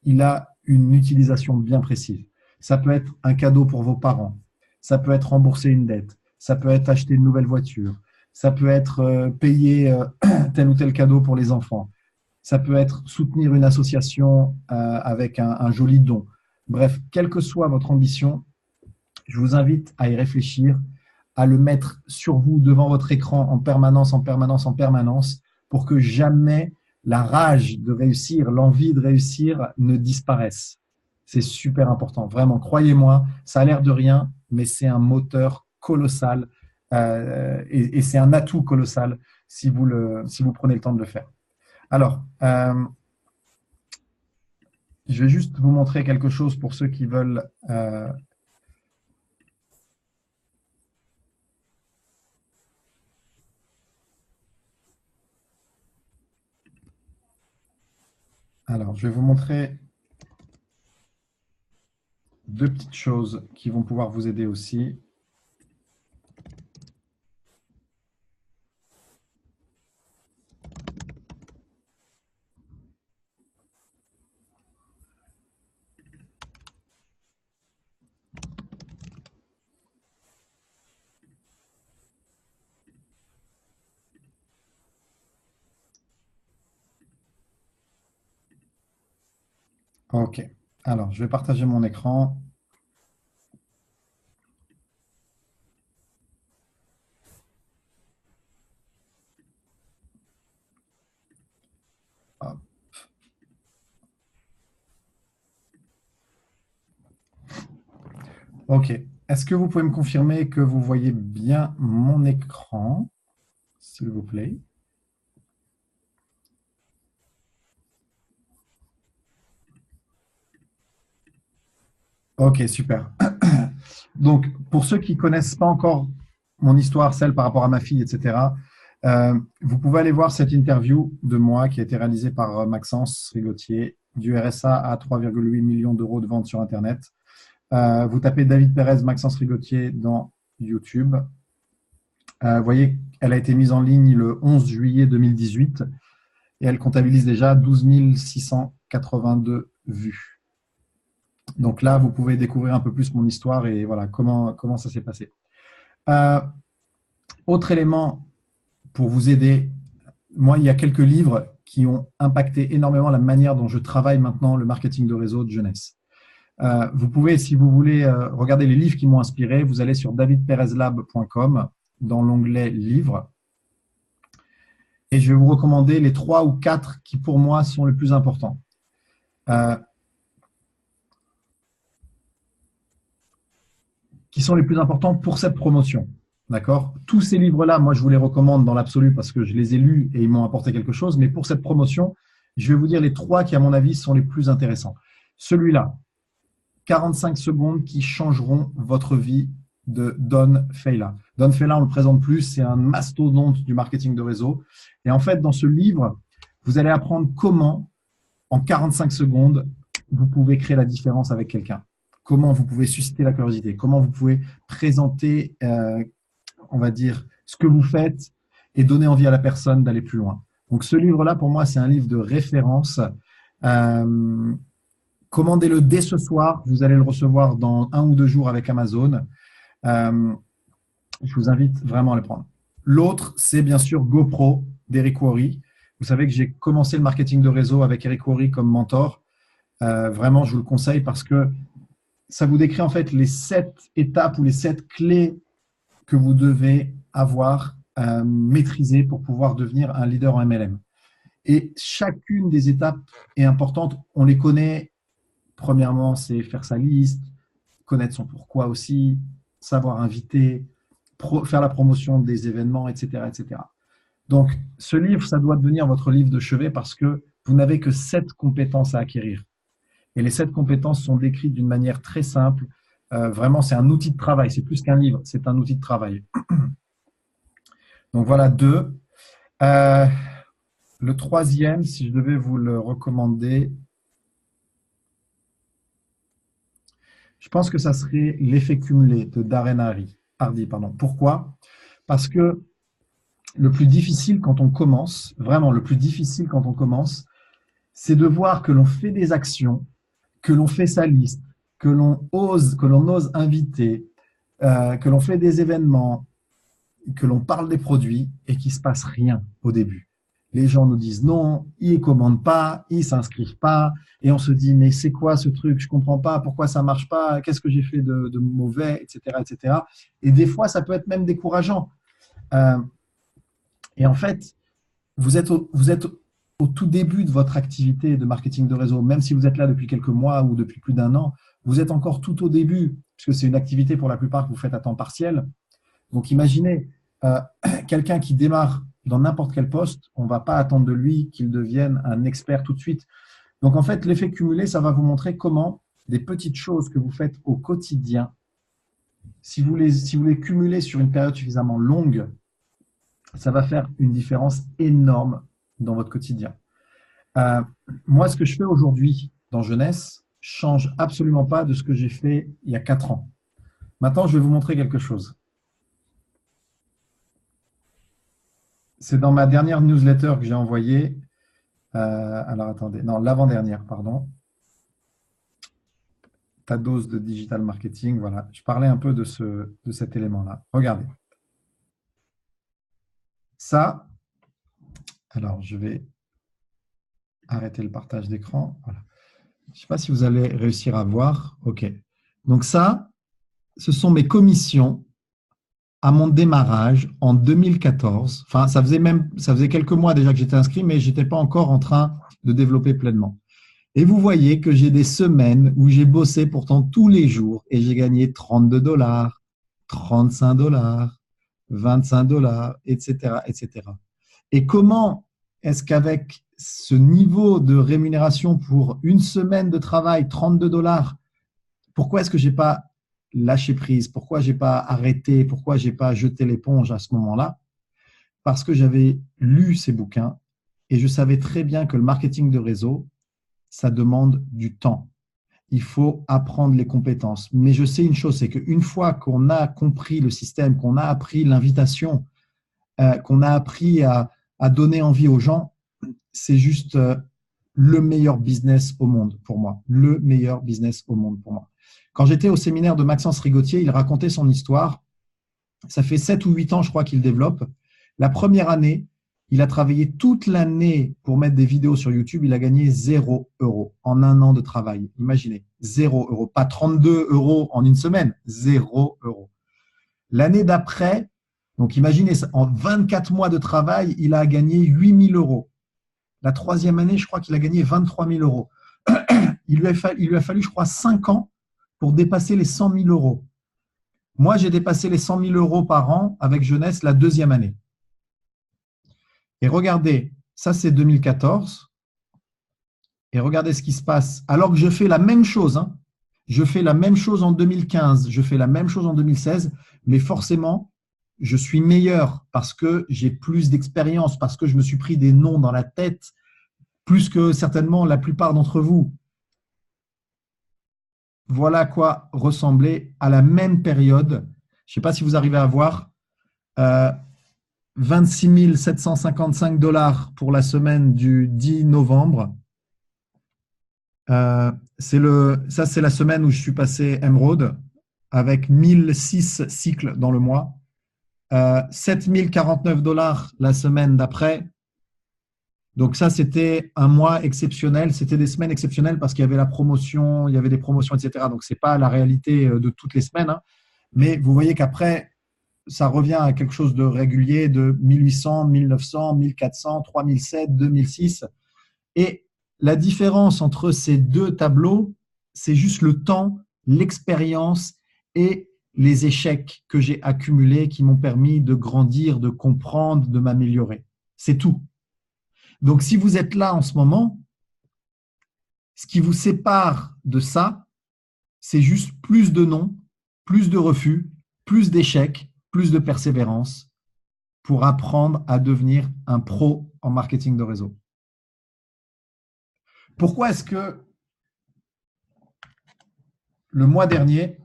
il a une utilisation bien précise. Ça peut être un cadeau pour vos parents, ça peut être rembourser une dette, ça peut être acheter une nouvelle voiture, ça peut être payer tel ou tel cadeau pour les enfants, ça peut être soutenir une association avec un joli don. Bref, quelle que soit votre ambition, je vous invite à y réfléchir, à le mettre sur vous, devant votre écran, en permanence, en permanence, en permanence, pour que jamais la rage de réussir, l'envie de réussir ne disparaisse. C'est super important, vraiment, croyez-moi, ça a l'air de rien, mais c'est un moteur colossal Et c'est un atout colossal si vous prenez le temps de le faire. Alors, je vais juste vous montrer quelque chose pour ceux qui veulent. Alors, je vais vous montrer deux petites choses qui vont pouvoir vous aider aussi. OK. Alors, je vais partager mon écran. Hop. OK. Est-ce que vous pouvez me confirmer que vous voyez bien mon écran, s'il vous plaît? OK, super. Donc, pour ceux qui ne connaissent pas encore mon histoire, celle par rapport à ma fille, etc., vous pouvez aller voir cette interview de moi qui a été réalisée par Maxence Rigotier, du RSA à 3,8 millions d'euros de ventes sur Internet. Vous tapez David Pérez, Maxence Rigotier dans YouTube. Vous voyez, elle a été mise en ligne le 11 juillet 2018 et elle comptabilise déjà 12 682 vues. Donc là, vous pouvez découvrir un peu plus mon histoire et voilà comment ça s'est passé. Autre élément pour vous aider, moi, il y a quelques livres qui ont impacté énormément la manière dont je travaille maintenant le marketing de réseau de jeunesse. Vous pouvez, si vous voulez, regarder les livres qui m'ont inspiré. Vous allez sur davidperezlab.com dans l'onglet livres. Et je vais vous recommander les 3 ou 4 qui, pour moi, sont les plus importants. Qui sont les plus importants pour cette promotion. D'accord? Tous ces livres-là, moi, je vous les recommande dans l'absolu parce que je les ai lus et ils m'ont apporté quelque chose. Mais pour cette promotion, je vais vous dire les 3 qui, à mon avis, sont les plus intéressants. Celui-là, 45 secondes qui changeront votre vie de Don Feyla. Don Feyla, on ne le présente plus, c'est un mastodonte du marketing de réseau. Et en fait, dans ce livre, vous allez apprendre comment, en 45 secondes, vous pouvez créer la différence avec quelqu'un. Comment vous pouvez susciter la curiosité, comment vous pouvez présenter, on va dire, ce que vous faites et donner envie à la personne d'aller plus loin. Donc ce livre-là, pour moi, c'est un livre de référence. Commandez-le dès ce soir, vous allez le recevoir dans 1 ou 2 jours avec Amazon. Je vous invite vraiment à le prendre. L'autre, c'est bien sûr GoPro d'Eric Worre. Vous savez que j'ai commencé le marketing de réseau avec Eric Worre comme mentor. Vraiment, je vous le conseille parce que ça vous décrit en fait les 7 étapes ou les 7 clés que vous devez avoir maîtrisées pour pouvoir devenir un leader en MLM. Et chacune des étapes est importante. On les connaît. Premièrement, c'est faire sa liste, connaître son pourquoi aussi, savoir inviter, faire la promotion des événements, etc., etc. Donc, ce livre, ça doit devenir votre livre de chevet parce que vous n'avez que 7 compétences à acquérir. Et les 7 compétences sont décrites d'une manière très simple. Vraiment, c'est un outil de travail. C'est plus qu'un livre, c'est un outil de travail. Donc voilà 2. Le 3e, si je devais vous le recommander, je pense que ça serait l'effet cumulé de Darren Hardy. Pourquoi? Parce que le plus difficile quand on commence, vraiment le plus difficile quand on commence, c'est de voir que l'on fait des actions, que l'on fait sa liste, que l'on ose inviter, que l'on fait des événements, que l'on parle des produits et qu'il ne se passe rien au début. Les gens nous disent non, ils ne commandent pas, ils ne s'inscrivent pas, et on se dit mais c'est quoi ce truc, je ne comprends pas, pourquoi ça ne marche pas, qu'est-ce que j'ai fait de mauvais, etc., etc. Et des fois, ça peut être même décourageant. Et en fait, vous êtes au tout début de votre activité de marketing de réseau, même si vous êtes là depuis quelques mois ou depuis plus d'1 an, vous êtes encore tout au début, puisque c'est une activité pour la plupart que vous faites à temps partiel. Donc, imaginez, euh, quelqu'un qui démarre dans n'importe quel poste, on ne va pas attendre de lui qu'il devienne un expert tout de suite. Donc, en fait, l'effet cumulé, ça va vous montrer comment des petites choses que vous faites au quotidien, si vous les cumulez sur une période suffisamment longue, ça va faire une différence énorme dans votre quotidien. Euh, Moi, ce que je fais aujourd'hui dans Jeunesse change absolument pas de ce que j'ai fait il y a 4 ans. Maintenant, je vais vous montrer quelque chose. C'est dans ma dernière newsletter que j'ai envoyée. Alors, attendez. Non, l'avant-dernière, pardon. Ta dose de digital marketing. Voilà. Je parlais un peu de cet élément-là. Regardez. Ça, alors, je vais arrêter le partage d'écran. Voilà. Je ne sais pas si vous allez réussir à voir. OK. Donc ça, ce sont mes commissions à mon démarrage en 2014. Enfin, ça faisait quelques mois déjà que j'étais inscrit, mais je n'étais pas encore en train de développer pleinement. Et vous voyez que j'ai des semaines où j'ai bossé pourtant tous les jours et j'ai gagné 32 $, 35 $, 25 $, etc., etc. Et comment est-ce qu'avec ce niveau de rémunération pour une semaine de travail, 32 $, pourquoi est-ce que je n'ai pas lâché prise? Pourquoi je n'ai pas arrêté? Pourquoi je n'ai pas jeté l'éponge à ce moment-là? Parce que j'avais lu ces bouquins et je savais très bien que le marketing de réseau, ça demande du temps. Il faut apprendre les compétences. Mais je sais une chose, c'est qu'une fois qu'on a compris le système, qu'on a appris l'invitation, qu'on a appris à donner envie aux gens, c'est juste le meilleur business au monde pour moi. Le meilleur business au monde pour moi. Quand j'étais au séminaire de Maxence Rigotier, il racontait son histoire. Ça fait 7 ou 8 ans, je crois, qu'il développe. La première année, il a travaillé toute l'année pour mettre des vidéos sur YouTube. Il a gagné 0 € en un an de travail. Imaginez, 0 €. Pas 32 € en une semaine, 0 €. L'année d'après, donc imaginez, en 24 mois de travail, il a gagné 8 000 €. La troisième année, je crois qu'il a gagné 23 000 €. Il lui a fallu, je crois, 5 ans pour dépasser les 100 000 €. Moi, j'ai dépassé les 100 000 € par an avec Jeunesse la deuxième année. Et regardez, ça c'est 2014. Et regardez ce qui se passe. Alors que je fais la même chose. Je fais la même chose en 2015, je fais la même chose en 2016, mais forcément, je suis meilleur parce que j'ai plus d'expérience, parce que je me suis pris des noms dans la tête, plus que certainement la plupart d'entre vous. Voilà à quoi ressemblait à la même période. Je ne sais pas si vous arrivez à voir. 26 755 $ pour la semaine du 10 novembre. Ça, c'est la semaine où je suis passé Emerald avec 1006 cycles dans le mois. 7 049 $ la semaine d'après. Donc ça, c'était un mois exceptionnel. C'était des semaines exceptionnelles parce qu'il y avait la promotion, il y avait des promotions, etc. Donc, ce n'est pas la réalité de toutes les semaines. Mais vous voyez qu'après, ça revient à quelque chose de régulier de 1800, 1900, 1400, 3007, 2006. Et la différence entre ces deux tableaux, c'est juste le temps, l'expérience et les échecs que j'ai accumulés qui m'ont permis de grandir, de comprendre, de m'améliorer. C'est tout. Donc, si vous êtes là en ce moment, ce qui vous sépare de ça, c'est juste plus de non, plus de refus, plus d'échecs, plus de persévérance pour apprendre à devenir un pro en marketing de réseau. Pourquoi est-ce que le mois dernier,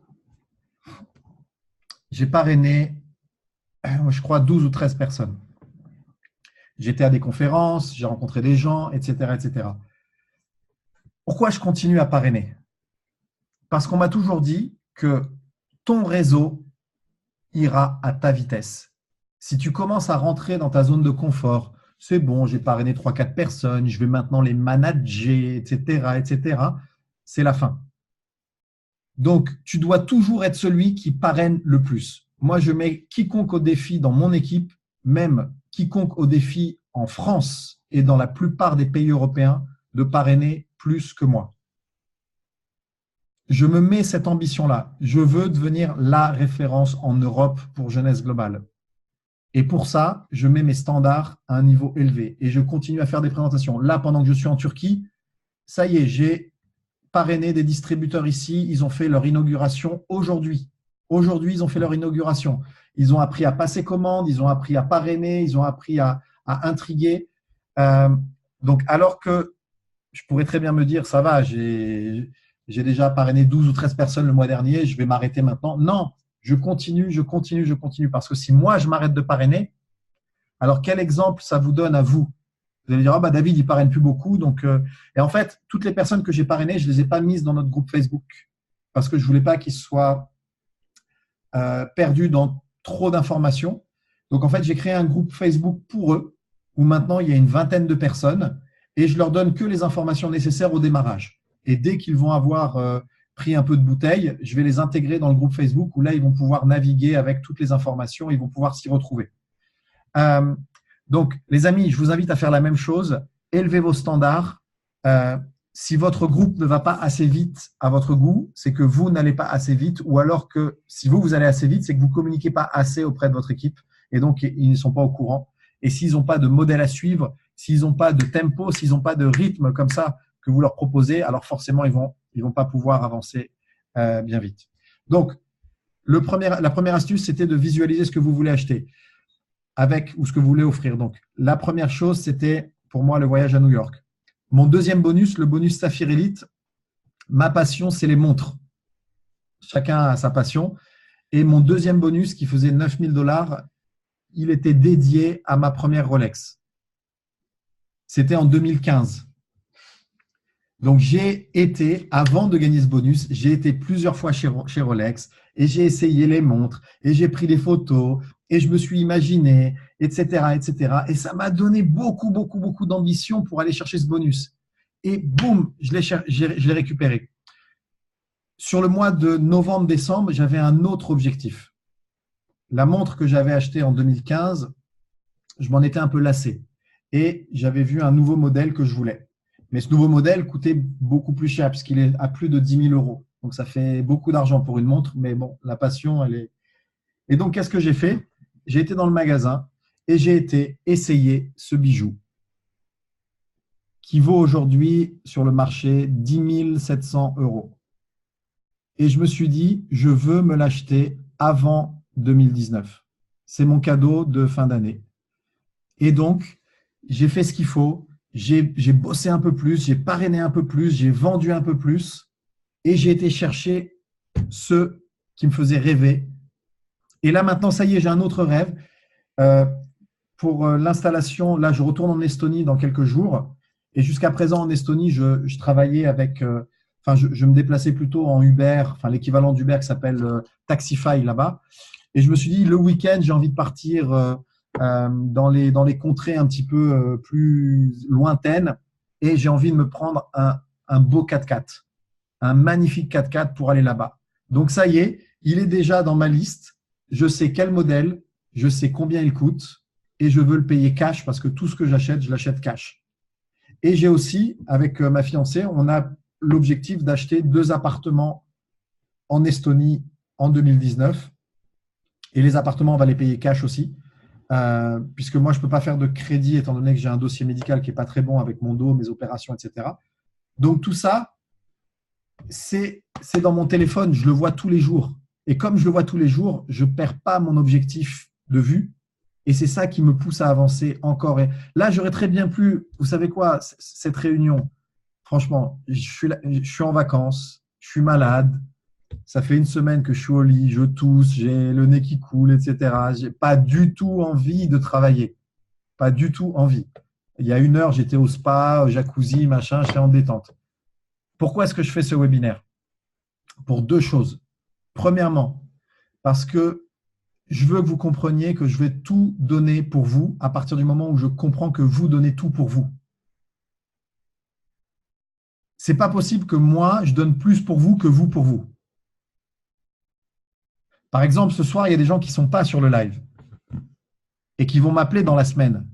j'ai parrainé, je crois, 12 ou 13 personnes? J'étais à des conférences, j'ai rencontré des gens, etc., etc. Pourquoi je continue à parrainer? Parce qu'on m'a toujours dit que ton réseau ira à ta vitesse. Si tu commences à rentrer dans ta zone de confort, c'est bon, j'ai parrainé 3-4 personnes, je vais maintenant les manager, etc., etc., c'est la fin. Donc, tu dois toujours être celui qui parraine le plus. Moi, je mets quiconque au défi dans mon équipe, même quiconque au défi en France et dans la plupart des pays européens, de parrainer plus que moi. je me mets cette ambition-là. Je veux devenir la référence en Europe pour jeunesse globale. Et pour ça, je mets mes standards à un niveau élevé et je continue à faire des présentations. Là, pendant que je suis en Turquie, ça y est, j'ai parrainé des distributeurs ici. Ils ont fait leur inauguration aujourd'hui. Aujourd'hui, ils ont fait leur inauguration. Ils ont appris à passer commande, ils ont appris à parrainer, ils ont appris à intriguer. Donc, alors que je pourrais très bien me dire, ça va, j'ai déjà parrainé 12 ou 13 personnes le mois dernier, je vais m'arrêter maintenant. Non, je continue, je continue, je continue. Parce que si moi, je m'arrête de parrainer, alors quel exemple ça vous donne à vous? Vous allez dire, ah bah David, il parraine plus beaucoup. Donc, et en fait, toutes les personnes que j'ai parrainées, je ne les ai pas mises dans notre groupe Facebook parce que je ne voulais pas qu'ils soient perdus dans trop d'informations. Donc, en fait, j'ai créé un groupe Facebook pour eux où maintenant, il y a une vingtaine de personnes et je leur donne que les informations nécessaires au démarrage. Et dès qu'ils vont avoir pris un peu de bouteille, je vais les intégrer dans le groupe Facebook où là, ils vont pouvoir naviguer avec toutes les informations, ils vont pouvoir s'y retrouver. Donc, les amis, je vous invite à faire la même chose. Élevez vos standards. Si votre groupe ne va pas assez vite à votre goût, c'est que vous n'allez pas assez vite, ou alors que si vous allez assez vite, c'est que vous ne communiquez pas assez auprès de votre équipe et donc ils ne sont pas au courant. Et s'ils n'ont pas de modèle à suivre, s'ils n'ont pas de tempo, s'ils n'ont pas de rythme comme ça que vous leur proposez, alors forcément, ils vont pas pouvoir avancer bien vite. Donc, la première astuce, c'était de visualiser ce que vous voulez acheter ou ce que vous voulez offrir. Donc, la première chose, c'était pour moi le voyage à New York. Mon deuxième bonus, le bonus Saphir Elite, ma passion, c'est les montres. Chacun a sa passion. Et mon deuxième bonus, qui faisait 9 000 $, il était dédié à ma première Rolex. C'était en 2015. Donc, avant de gagner ce bonus, j'ai été plusieurs fois chez Rolex et j'ai essayé les montres et j'ai pris des photos et je me suis imaginé, etc., etc. Et ça m'a donné beaucoup, beaucoup, beaucoup d'ambition pour aller chercher ce bonus. Et boum, je l'ai récupéré. Sur le mois de novembre-décembre, j'avais un autre objectif. La montre que j'avais achetée en 2015, je m'en étais un peu lassé. Et j'avais vu un nouveau modèle que je voulais. Mais ce nouveau modèle coûtait beaucoup plus cher puisqu'il est à plus de 10 000 €. Donc, ça fait beaucoup d'argent pour une montre. Mais bon, la passion, elle est… Et donc, qu'est-ce que j'ai fait? J'ai été dans le magasin et j'ai été essayer ce bijou qui vaut aujourd'hui sur le marché 10 700 €. Et je me suis dit, je veux me l'acheter avant 2019. C'est mon cadeau de fin d'année. Et donc, j'ai fait ce qu'il faut. J'ai bossé un peu plus, j'ai parrainé un peu plus, j'ai vendu un peu plus et j'ai été chercher ceux qui me faisaient rêver. Et là, maintenant, ça y est, j'ai un autre rêve. Pour l'installation, là, je retourne en Estonie dans quelques jours. Et jusqu'à présent, en Estonie, je travaillais avec… je me déplaçais plutôt en Uber, l'équivalent d'Uber qui s'appelle Taxify là-bas. Et je me suis dit, le week-end, j'ai envie de partir dans les contrées un petit peu plus lointaines et j'ai envie de me prendre un beau 4x4, un magnifique 4x4 pour aller là-bas. Donc, ça y est, il est déjà dans ma liste. Je sais quel modèle, je sais combien il coûte et je veux le payer cash parce que tout ce que j'achète, je l'achète cash. Et j'ai aussi, avec ma fiancée, on a l'objectif d'acheter 2 appartements en Estonie en 2019. Et les appartements, on va les payer cash aussi. Puisque moi, je ne peux pas faire de crédit étant donné que j'ai un dossier médical qui n'est pas très bon avec mon dos, mes opérations, etc. Donc, tout ça, c'est dans mon téléphone. Je le vois tous les jours. Et comme je le vois tous les jours, je ne perds pas mon objectif de vue. Et c'est ça qui me pousse à avancer encore. Et là, j'aurais très bien pu, vous savez quoi, cette réunion, franchement, je suis en vacances, je suis malade. Ça fait une semaine que je suis au lit, je tousse, j'ai le nez qui coule, etc. Je n'ai pas du tout envie de travailler. Pas du tout envie. Il y a 1 heure, j'étais au spa, au jacuzzi, machin, j'étais en détente. Pourquoi est-ce que je fais ce webinaire? Pour 2 choses. Premièrement, parce que je veux que vous compreniez que je vais tout donner pour vous à partir du moment où je comprends que vous donnez tout pour vous. Ce n'est pas possible que moi, je donne plus pour vous que vous pour vous. Par exemple, ce soir, il y a des gens qui ne sont pas sur le live et qui vont m'appeler dans la semaine.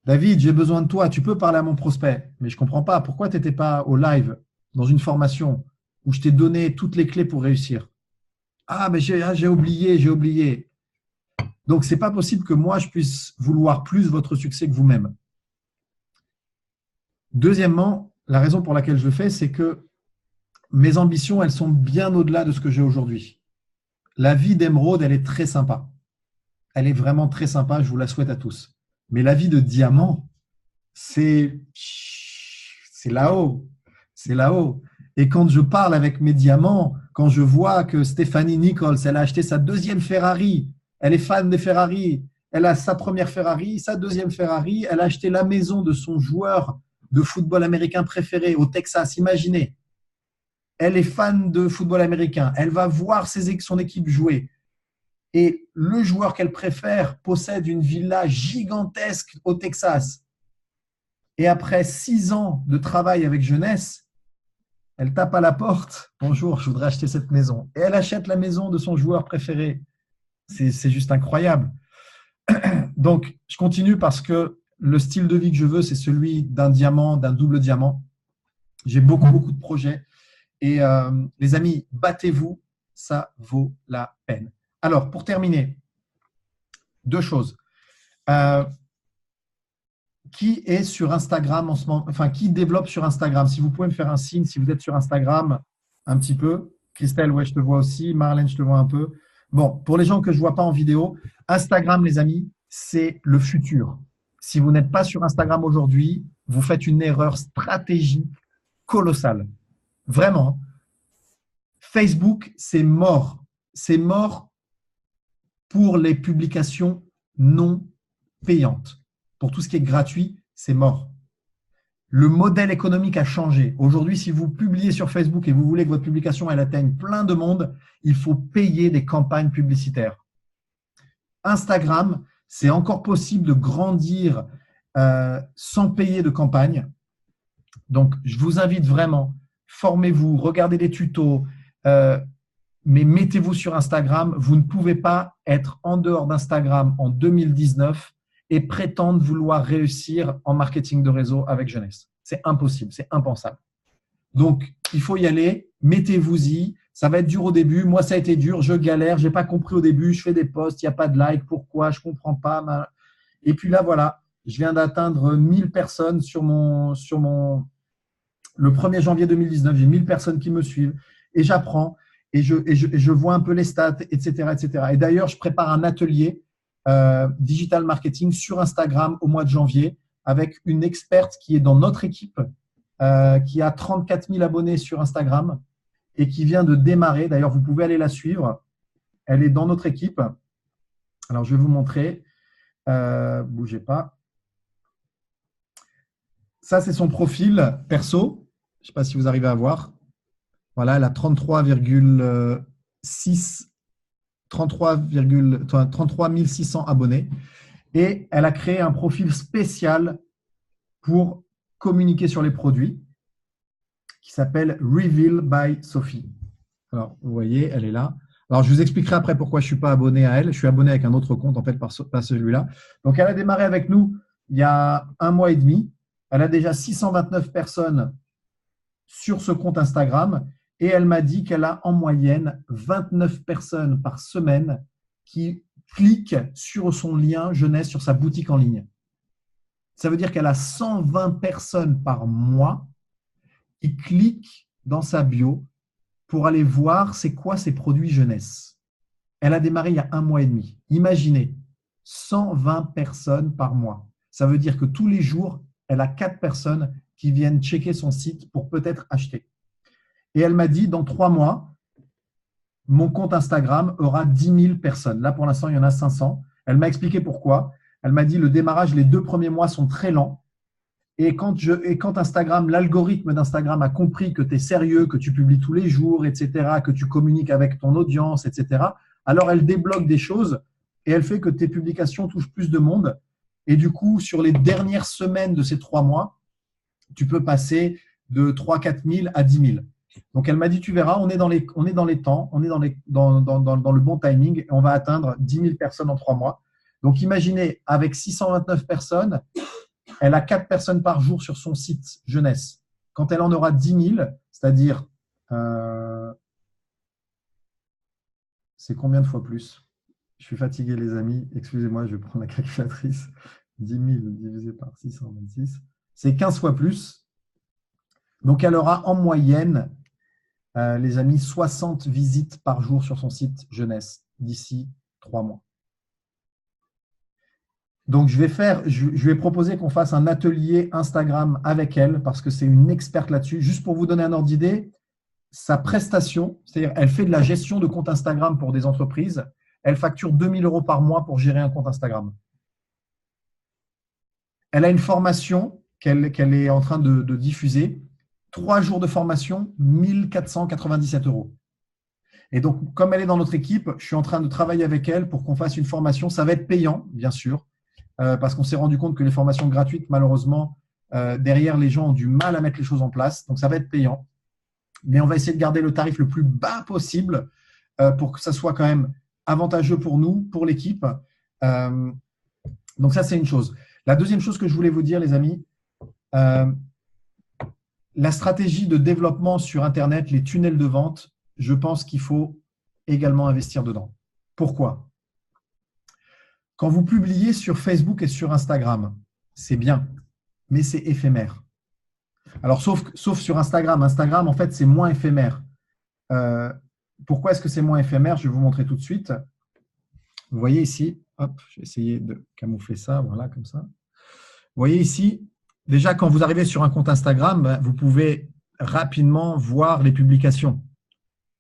David, j'ai besoin de toi, tu peux parler à mon prospect. Mais je ne comprends pas, pourquoi tu n'étais pas au live dans une formation? où je t'ai donné toutes les clés pour réussir. Ah, mais j'ai oublié, j'ai oublié. Donc, ce n'est pas possible que moi, je puisse vouloir plus votre succès que vous-même. Deuxièmement, la raison pour laquelle je le fais, c'est que mes ambitions, elles sont bien au-delà de ce que j'ai aujourd'hui. La vie d'émeraude, elle est très sympa. Elle est vraiment très sympa, je vous la souhaite à tous. Mais la vie de diamant, c'est là-haut. C'est là-haut. Et quand je parle avec mes diamants, quand je vois que Stephanie Nichols, elle a acheté sa deuxième Ferrari, elle est fan des Ferrari, elle a sa première Ferrari, sa deuxième Ferrari, elle a acheté la maison de son joueur de football américain préféré au Texas, imaginez. Elle est fan de football américain, elle va voir son équipe jouer. Et le joueur qu'elle préfère possède une villa gigantesque au Texas. Et après 6 ans de travail avec Jeunesse, elle tape à la porte. Bonjour, je voudrais acheter cette maison. Et elle achète la maison de son joueur préféré. C'est juste incroyable. Donc, je continue parce que le style de vie que je veux, c'est celui d'un diamant, d'un double diamant. J'ai beaucoup de projets. Et les amis, battez-vous, ça vaut la peine. Alors, pour terminer, 2 choses. Qui est sur Instagram en ce moment, enfin, qui développe sur Instagram? Si vous pouvez me faire un signe, si vous êtes sur Instagram, un petit peu. Christelle, ouais, je te vois aussi. Marlène, je te vois un peu. Bon, pour les gens que je ne vois pas en vidéo, Instagram, les amis, c'est le futur. Si vous n'êtes pas sur Instagram aujourd'hui, vous faites une erreur stratégique colossale. Vraiment. Facebook, c'est mort. C'est mort pour les publications non payantes. Pour tout ce qui est gratuit, c'est mort. Le modèle économique a changé. Aujourd'hui, si vous publiez sur Facebook et vous voulez que votre publication elle atteigne plein de monde, il faut payer des campagnes publicitaires. Instagram, c'est encore possible de grandir sans payer de campagne. Donc, je vous invite vraiment, formez-vous, regardez des tutos, mais mettez-vous sur Instagram. Vous ne pouvez pas être en dehors d'Instagram en 2019 et prétendre vouloir réussir en marketing de réseau avec Jeunesse. C'est impossible, c'est impensable. Donc, il faut y aller, mettez-vous-y. Ça va être dur au début. Moi, ça a été dur, je galère, je n'ai pas compris au début, je fais des posts, il n'y a pas de like, pourquoi, je ne comprends pas. Et puis là, voilà, je viens d'atteindre 1000 personnes le 1er janvier 2019. J'ai 1000 personnes qui me suivent et j'apprends et je vois un peu les stats, etc. etc. Et d'ailleurs, je prépare un atelier digital marketing sur Instagram au mois de janvier avec une experte qui est dans notre équipe, qui a 34 000 abonnés sur Instagram et qui vient de démarrer. D'ailleurs, vous pouvez aller la suivre. Elle est dans notre équipe. Alors, je vais vous montrer. Bougez pas. Ça, c'est son profil perso. Je ne sais pas si vous arrivez à voir. Voilà, elle a 33,6 33 600 abonnés et elle a créé un profil spécial pour communiquer sur les produits qui s'appelle Reveal by Sophie. Alors, vous voyez, elle est là. Alors, je vous expliquerai après pourquoi je ne suis pas abonné à elle. Je suis abonné avec un autre compte, en fait, pas celui-là. Donc, elle a démarré avec nous il y a 1 mois et demi. Elle a déjà 629 personnes sur ce compte Instagram et elle m'a dit qu'elle a en moyenne 29 personnes par semaine qui cliquent sur son lien Jeunesse sur sa boutique en ligne. Ça veut dire qu'elle a 120 personnes par mois qui cliquent dans sa bio pour aller voir c'est quoi ses produits Jeunesse. Elle a démarré il y a 1 mois et demi. Imaginez, 120 personnes par mois. Ça veut dire que tous les jours, elle a 4 personnes qui viennent checker son site pour peut-être acheter. Et elle m'a dit, dans 3 mois, mon compte Instagram aura 10 000 personnes. Là, pour l'instant, il y en a 500. Elle m'a expliqué pourquoi. Elle m'a dit, le démarrage, les 2 premiers mois sont très lents. Et quand Instagram, l'algorithme d'Instagram a compris que tu es sérieux, que tu publies tous les jours, etc., que tu communiques avec ton audience, etc., alors elle débloque des choses et elle fait que tes publications touchent plus de monde. Et du coup, sur les dernières semaines de ces 3 mois, tu peux passer de 3 000 à 4 000 à 10 000. Donc, elle m'a dit, tu verras, on est dans les temps, on est dans le bon timing et on va atteindre 10 000 personnes en 3 mois. Donc, imaginez, avec 629 personnes, elle a 4 personnes par jour sur son site Jeunesse. Quand elle en aura 10 000, c'est-à-dire euh, c'est combien de fois plus? Je suis fatigué, les amis. Excusez-moi, je vais prendre la calculatrice. 10 000 divisé par 626. C'est 15 fois plus. Donc, elle aura en moyenne, les amis, 60 visites par jour sur son site jeunesse d'ici 3 mois. Donc, je vais proposer qu'on fasse un atelier Instagram avec elle parce que c'est une experte là-dessus. Juste pour vous donner un ordre d'idée, sa prestation, c'est-à-dire elle fait de la gestion de compte Instagram pour des entreprises. Elle facture 2 000 € par mois pour gérer un compte Instagram. Elle a une formation qu'elle est en train de diffuser. 3 jours de formation, 1 497 €. Et donc, comme elle est dans notre équipe, je suis en train de travailler avec elle pour qu'on fasse une formation. Ça va être payant, bien sûr, parce qu'on s'est rendu compte que les formations gratuites, malheureusement, derrière, les gens ont du mal à mettre les choses en place. Donc, ça va être payant. Mais on va essayer de garder le tarif le plus bas possible pour que ça soit quand même avantageux pour nous, pour l'équipe. Donc, ça, c'est une chose. La deuxième chose que je voulais vous dire, les amis, la stratégie de développement sur Internet, les tunnels de vente, je pense qu'il faut également investir dedans. Pourquoi? Quand vous publiez sur Facebook et sur Instagram, c'est bien, mais c'est éphémère. Alors, sauf sur Instagram. Instagram, en fait, c'est moins éphémère. Pourquoi est-ce que c'est moins éphémère? Je vais vous montrer tout de suite. Vous voyez ici, hop, je vais essayer de camoufler ça, voilà, comme ça. Vous voyez ici, déjà, quand vous arrivez sur un compte Instagram, vous pouvez rapidement voir les publications.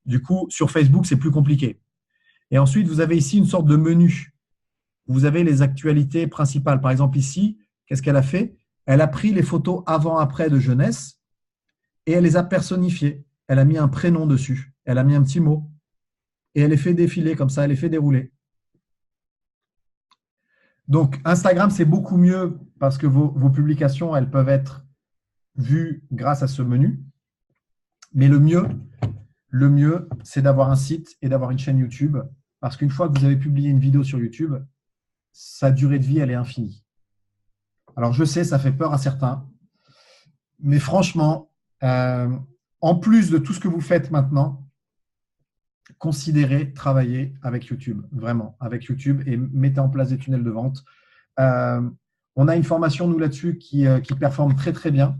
Du coup, sur Facebook, c'est plus compliqué. Et ensuite, vous avez ici une sorte de menu. Vous avez les actualités principales. Par exemple, ici, qu'est-ce qu'elle a fait? Elle a pris les photos avant-après de jeunesse et elle les a personnifiées. Elle a mis un prénom dessus. Elle a mis un petit mot. Et elle les fait défiler comme ça, elle les fait dérouler. Donc, Instagram, c'est beaucoup mieux parce que vos publications, elles peuvent être vues grâce à ce menu. Mais le mieux, c'est d'avoir un site et d'avoir une chaîne YouTube. Parce qu'une fois que vous avez publié une vidéo sur YouTube, sa durée de vie, elle est infinie. Alors, je sais, ça fait peur à certains. Mais franchement, en plus de tout ce que vous faites maintenant, considérez travailler avec YouTube, vraiment, avec YouTube et mettez en place des tunnels de vente. On a une formation, nous, là-dessus qui performe très, très bien.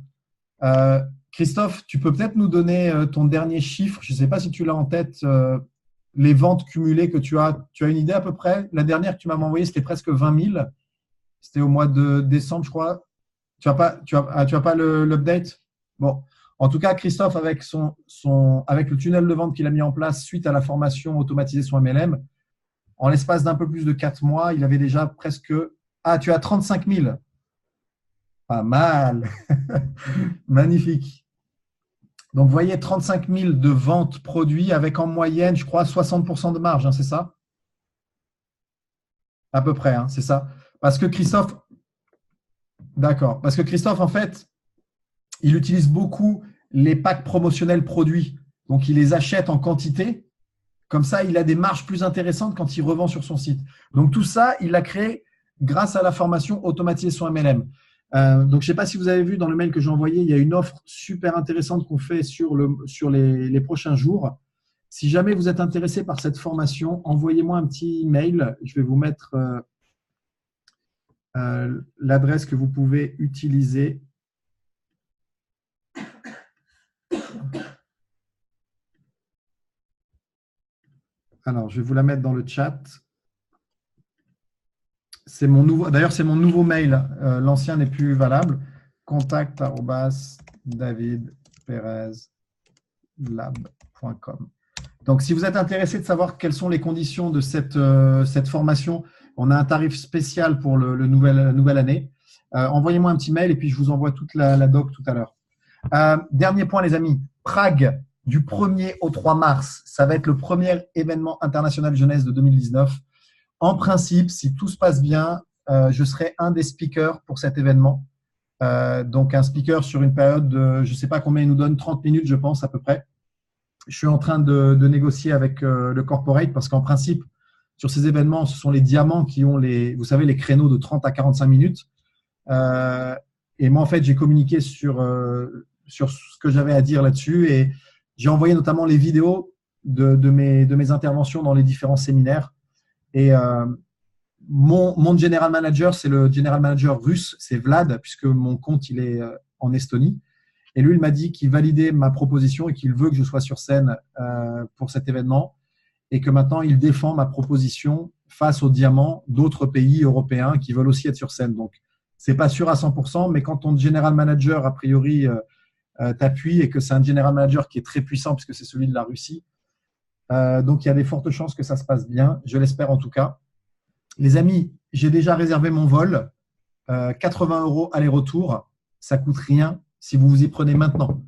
Christophe, tu peux peut-être nous donner ton dernier chiffre. Je ne sais pas si tu l'as en tête, les ventes cumulées que tu as. Tu as une idée à peu près? La dernière que tu m'as envoyée, c'était presque 20 000. C'était au mois de décembre, je crois. Tu n'as pas l'update? Bon. En tout cas, Christophe, avec le tunnel de vente qu'il a mis en place suite à la formation automatisée sur MLM, en l'espace d'un peu plus de 4 mois, il avait déjà presque… Ah, tu as 35 000. Pas mal. Magnifique. Donc, vous voyez, 35 000 de ventes produits avec en moyenne, je crois, 60% de marge, hein, c'est ça? À peu près, hein, c'est ça. Parce que Christophe, d'accord. Parce que Christophe, en fait, il utilise beaucoup les packs promotionnels produits. Donc, il les achète en quantité. Comme ça, il a des marges plus intéressantes quand il revend sur son site. Donc, tout ça, il l'a créé grâce à la formation automatisée sur MLM. Donc, je ne sais pas si vous avez vu dans le mail que j'ai envoyé, il y a une offre super intéressante qu'on fait sur les prochains jours. Si jamais vous êtes intéressé par cette formation, envoyez-moi un petit mail. Je vais vous mettre l'adresse que vous pouvez utiliser. Alors, je vais vous la mettre dans le chat. C'est mon nouveau, d'ailleurs, c'est mon nouveau mail. L'ancien n'est plus valable. contact@davidperezlab.com. Donc, si vous êtes intéressé de savoir quelles sont les conditions de cette formation, on a un tarif spécial pour la nouvelle année. Envoyez-moi un petit mail et puis je vous envoie toute la doc tout à l'heure. Dernier point, les amis. Prague, du 1er au 3 mars, ça va être le premier événement international jeunesse de 2019. En principe, si tout se passe bien, je serai un des speakers pour cet événement. Donc, un speaker sur une période de, je ne sais pas combien il nous donne, 30 minutes, je pense, à peu près. Je suis en train de négocier avec le corporate parce qu'en principe, sur ces événements, ce sont les diamants qui ont vous savez, les créneaux de 30 à 45 minutes. Et moi, en fait, j'ai communiqué sur ce que j'avais à dire là-dessus et J'ai envoyé notamment les vidéos de mes interventions dans les différents séminaires. Et mon general manager, c'est le general manager russe, c'est Vlad, puisque mon compte, il est en Estonie. Et lui, il m'a dit qu'il validait ma proposition et qu'il veut que je sois sur scène pour cet événement et que maintenant, il défend ma proposition face aux diamants d'autres pays européens qui veulent aussi être sur scène. Donc, ce n'est pas sûr à 100%, mais quand ton general manager, a priori, t'appuie et que c'est un general manager qui est très puissant puisque c'est celui de la Russie, donc il y a des fortes chances que ça se passe bien. Je l'espère en tout cas. Les amis, j'ai déjà réservé mon vol. 80 € aller-retour. Ça ne coûte rien si vous vous y prenez maintenant.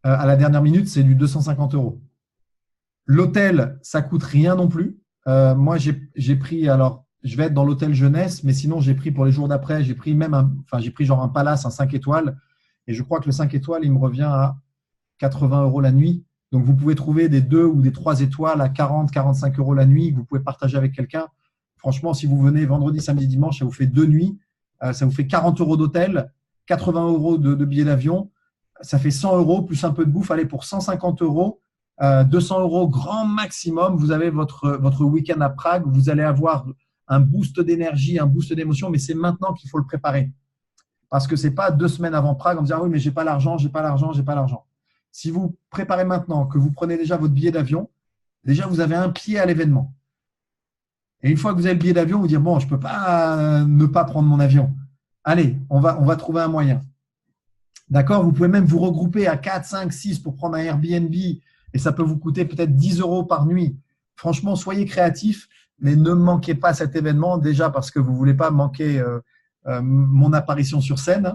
À la dernière minute, c'est du 250 €. L'hôtel, ça ne coûte rien non plus. Moi, j'ai pris, alors, je vais être dans l'hôtel jeunesse, mais sinon, j'ai pris pour les jours d'après, j'ai pris j'ai pris genre un palace, un 5 étoiles. Et je crois que le 5 étoiles, il me revient à 80 € la nuit. Donc, vous pouvez trouver des 2 ou des 3 étoiles à 40, 45 € la nuit. Vous pouvez partager avec quelqu'un. Franchement, si vous venez vendredi, samedi, dimanche, ça vous fait 2 nuits. Ça vous fait 40 € d'hôtel, 80 € de billets d'avion. Ça fait 100 € plus un peu de bouffe. Allez, pour 150 €, 200 € grand maximum, vous avez votre week-end à Prague. Vous allez avoir un boost d'énergie, un boost d'émotion, mais c'est maintenant qu'il faut le préparer. Parce que ce n'est pas 2 semaines avant Prague en disant ah oui, mais je n'ai pas l'argent, j'ai pas l'argent, j'ai pas l'argent. Si vous préparez maintenant, que vous prenez déjà votre billet d'avion, déjà vous avez un pied à l'événement. Et une fois que vous avez le billet d'avion, vous dites bon, je ne peux pas ne pas prendre mon avion. Allez, on va trouver un moyen. D'accord? Vous pouvez même vous regrouper à 4, 5, 6 pour prendre un Airbnb et ça peut vous coûter peut-être 10 € par nuit. Franchement, soyez créatifs, mais ne manquez pas cet événement déjà parce que vous ne voulez pas manquer mon apparition sur scène.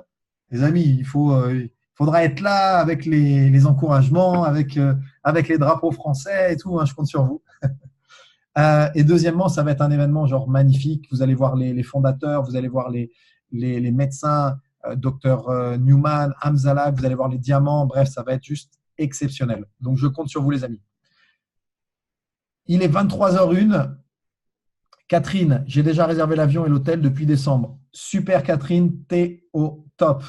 Les amis, il faudra être là avec les encouragements, avec les drapeaux français et tout. Hein, je compte sur vous. Et deuxièmement, ça va être un événement genre magnifique. Vous allez voir les fondateurs, vous allez voir les médecins, Dr Newman, Hamzallah, vous allez voir les diamants. Bref, ça va être juste exceptionnel. Donc, je compte sur vous, les amis. Il est 23h01. Catherine, j'ai déjà réservé l'avion et l'hôtel depuis décembre. Super, Catherine, t'es au top.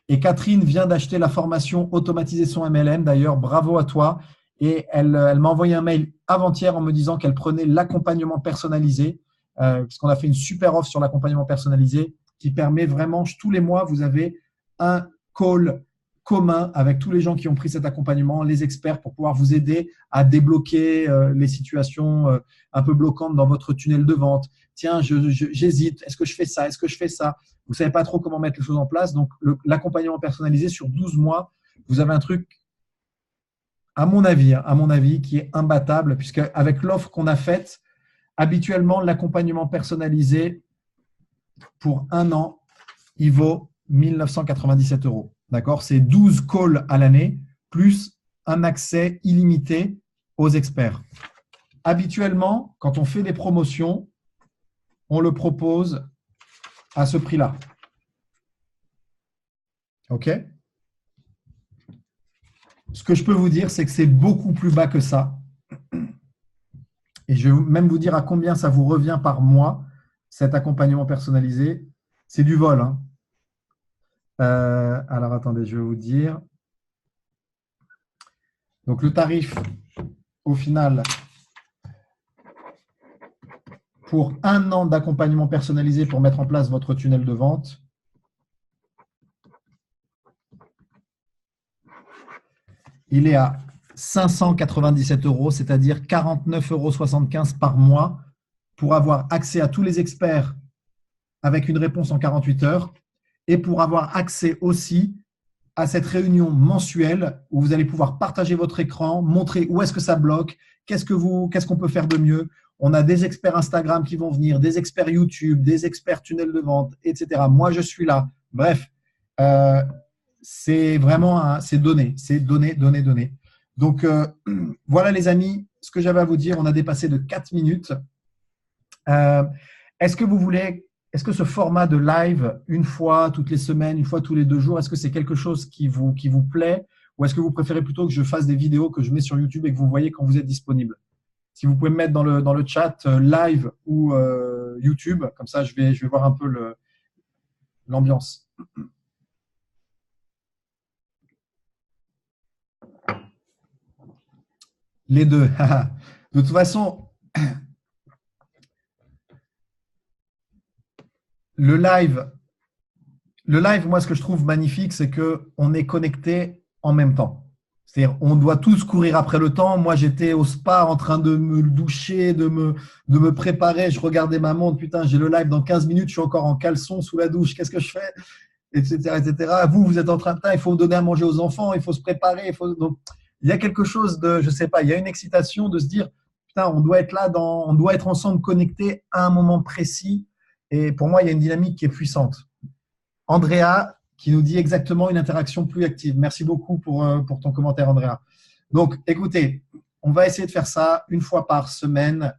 Et Catherine vient d'acheter la formation automatisée son MLM. D'ailleurs, bravo à toi. Et elle m'a envoyé un mail avant-hier en me disant qu'elle prenait l'accompagnement personnalisé, puisqu'on a fait une super offre sur l'accompagnement personnalisé qui permet vraiment, tous les mois, vous avez un call commun avec tous les gens qui ont pris cet accompagnement, les experts, pour pouvoir vous aider à débloquer les situations un peu bloquantes dans votre tunnel de vente. Tiens, j'hésite, est-ce que je fais ça, est-ce que je fais ça? Vous ne savez pas trop comment mettre les choses en place. Donc, l'accompagnement personnalisé sur 12 mois, vous avez un truc, à mon avis, qui est imbattable, puisque avec l'offre qu'on a faite, habituellement, l'accompagnement personnalisé pour 1 an, il vaut 1 997 €. D'accord? C'est 12 calls à l'année, plus un accès illimité aux experts. Habituellement, quand on fait des promotions, on le propose à ce prix-là. OK? Ce que je peux vous dire, c'est que c'est beaucoup plus bas que ça. Et je vais même vous dire à combien ça vous revient par mois, cet accompagnement personnalisé. C'est du vol. Hein. Alors, attendez, je vais vous dire. Donc, le tarif, au final, pour 1 an d'accompagnement personnalisé pour mettre en place votre tunnel de vente, il est à 597 €, c'est-à-dire 49,75 € par mois pour avoir accès à tous les experts avec une réponse en 48 heures et pour avoir accès aussi à cette réunion mensuelle où vous allez pouvoir partager votre écran, montrer où est-ce que ça bloque, qu'est-ce qu'on peut faire de mieux. On a des experts Instagram qui vont venir, des experts YouTube, des experts tunnel de vente, etc. Moi, je suis là. Bref, c'est vraiment c'est donné. Donc, voilà les amis, ce que j'avais à vous dire. On a dépassé de 4 minutes. Est-ce que ce format de live, une fois toutes les semaines, une fois tous les 2 jours, est-ce que c'est quelque chose qui vous plaît ou est-ce que vous préférez plutôt que je fasse des vidéos que je mets sur YouTube et que vous voyez quand vous êtes disponible? Si vous pouvez me mettre dans le chat live ou YouTube, comme ça je vais voir un peu l'ambiance. Les deux. De toute façon, le live, moi, ce que je trouve magnifique, c'est qu'on est connecté en même temps. C'est-à-dire, on doit tous courir après le temps. Moi, j'étais au spa en train de me doucher, de me préparer. Je regardais ma montre. Putain, j'ai le live dans 15 minutes. Je suis encore en caleçon sous la douche. Qu'est-ce que je fais? Etc., etc. Vous, vous êtes en train de il faut donner à manger aux enfants. Il faut se préparer. Donc, il y a quelque chose de, je sais pas, il y a une excitation de se dire, putain, on doit être là, on doit être ensemble connectés à un moment précis. Et pour moi, il y a une dynamique qui est puissante. Andrea qui nous dit exactement une interaction plus active. Merci beaucoup pour ton commentaire, Andrea. Donc, écoutez, on va essayer de faire ça une fois par semaine.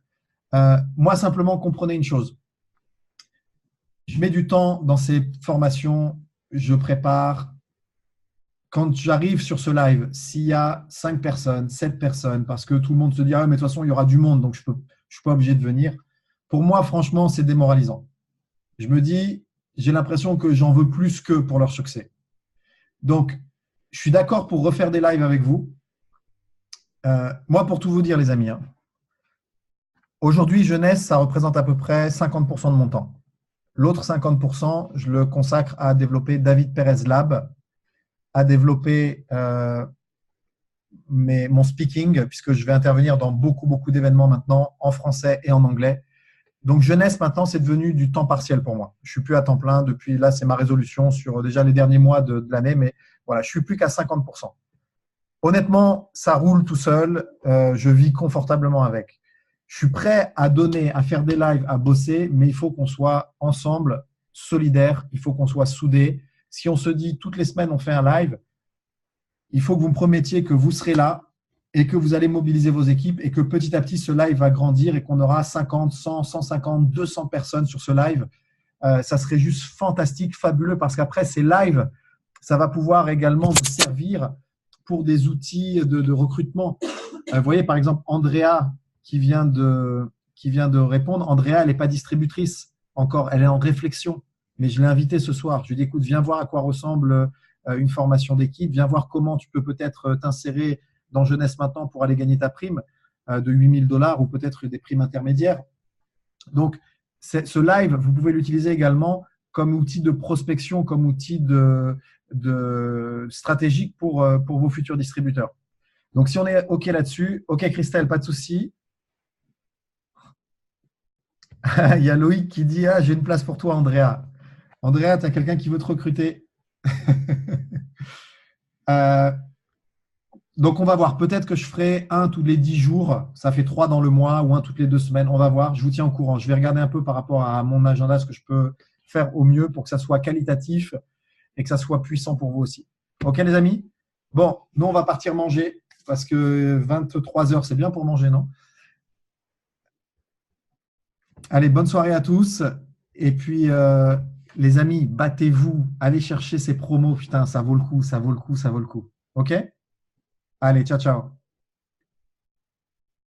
Moi, simplement, comprenez une chose. Je mets du temps dans ces formations, je prépare. Quand j'arrive sur ce live, s'il y a 5 personnes, 7 personnes, parce que tout le monde se dit « Ah, mais de toute façon, il y aura du monde, donc je ne suis pas obligé de venir », pour moi, franchement, c'est démoralisant. Je me dis, j'ai l'impression que j'en veux plus qu'eux pour leur succès. Donc, je suis d'accord pour refaire des lives avec vous. Moi, pour tout vous dire, les amis, hein, aujourd'hui, jeunesse, ça représente à peu près 50% de mon temps. L'autre 50%, je le consacre à développer David Perez Lab, à développer mon speaking, puisque je vais intervenir dans beaucoup, beaucoup d'événements maintenant en français et en anglais. Donc, jeunesse, maintenant, c'est devenu du temps partiel pour moi. Je ne suis plus à temps plein depuis là, c'est ma résolution sur déjà les derniers mois de l'année, mais voilà, je ne suis plus qu'à 50%. Honnêtement, ça roule tout seul. Je vis confortablement avec. Je suis prêt à donner, à faire des lives, à bosser, mais il faut qu'on soit ensemble, solidaires. Il faut qu'on soit soudés. Si on se dit toutes les semaines, on fait un live, il faut que vous me promettiez que vous serez là et que vous allez mobiliser vos équipes et que petit à petit, ce live va grandir et qu'on aura 50, 100, 150, 200 personnes sur ce live. Ça serait juste fantastique, fabuleux, parce qu'après, ces lives, ça va pouvoir également vous servir pour des outils de recrutement. Vous voyez, par exemple, Andrea qui vient de répondre. Andrea, elle n'est pas distributrice encore, elle est en réflexion. Mais je l'ai invitée ce soir. Je lui ai dit, écoute, viens voir à quoi ressemble une formation d'équipe. Viens voir comment tu peux peut-être t'insérer dans Jeunesse Maintenant pour aller gagner ta prime de 8 000 $ ou peut-être des primes intermédiaires. Donc, ce live, vous pouvez l'utiliser également comme outil de prospection, comme outil stratégique pour vos futurs distributeurs. Donc, si on est OK là-dessus, OK Christelle, pas de souci. Il y a Loïc qui dit « Ah, j'ai une place pour toi, Andrea. » Andrea, tu as quelqu'un qui veut te recruter. Donc, on va voir. Peut-être que je ferai un tous les 10 jours. Ça fait 3 dans le mois ou un toutes les 2 semaines. On va voir. Je vous tiens au courant. Je vais regarder un peu par rapport à mon agenda ce que je peux faire au mieux pour que ça soit qualitatif et que ça soit puissant pour vous aussi. OK, les amis? Bon, nous, on va partir manger parce que 23 heures, c'est bien pour manger, non? Allez, bonne soirée à tous. Et puis, les amis, battez-vous. Allez chercher ces promos. Putain, ça vaut le coup, ça vaut le coup, ça vaut le coup. OK? Allez, ciao, ciao.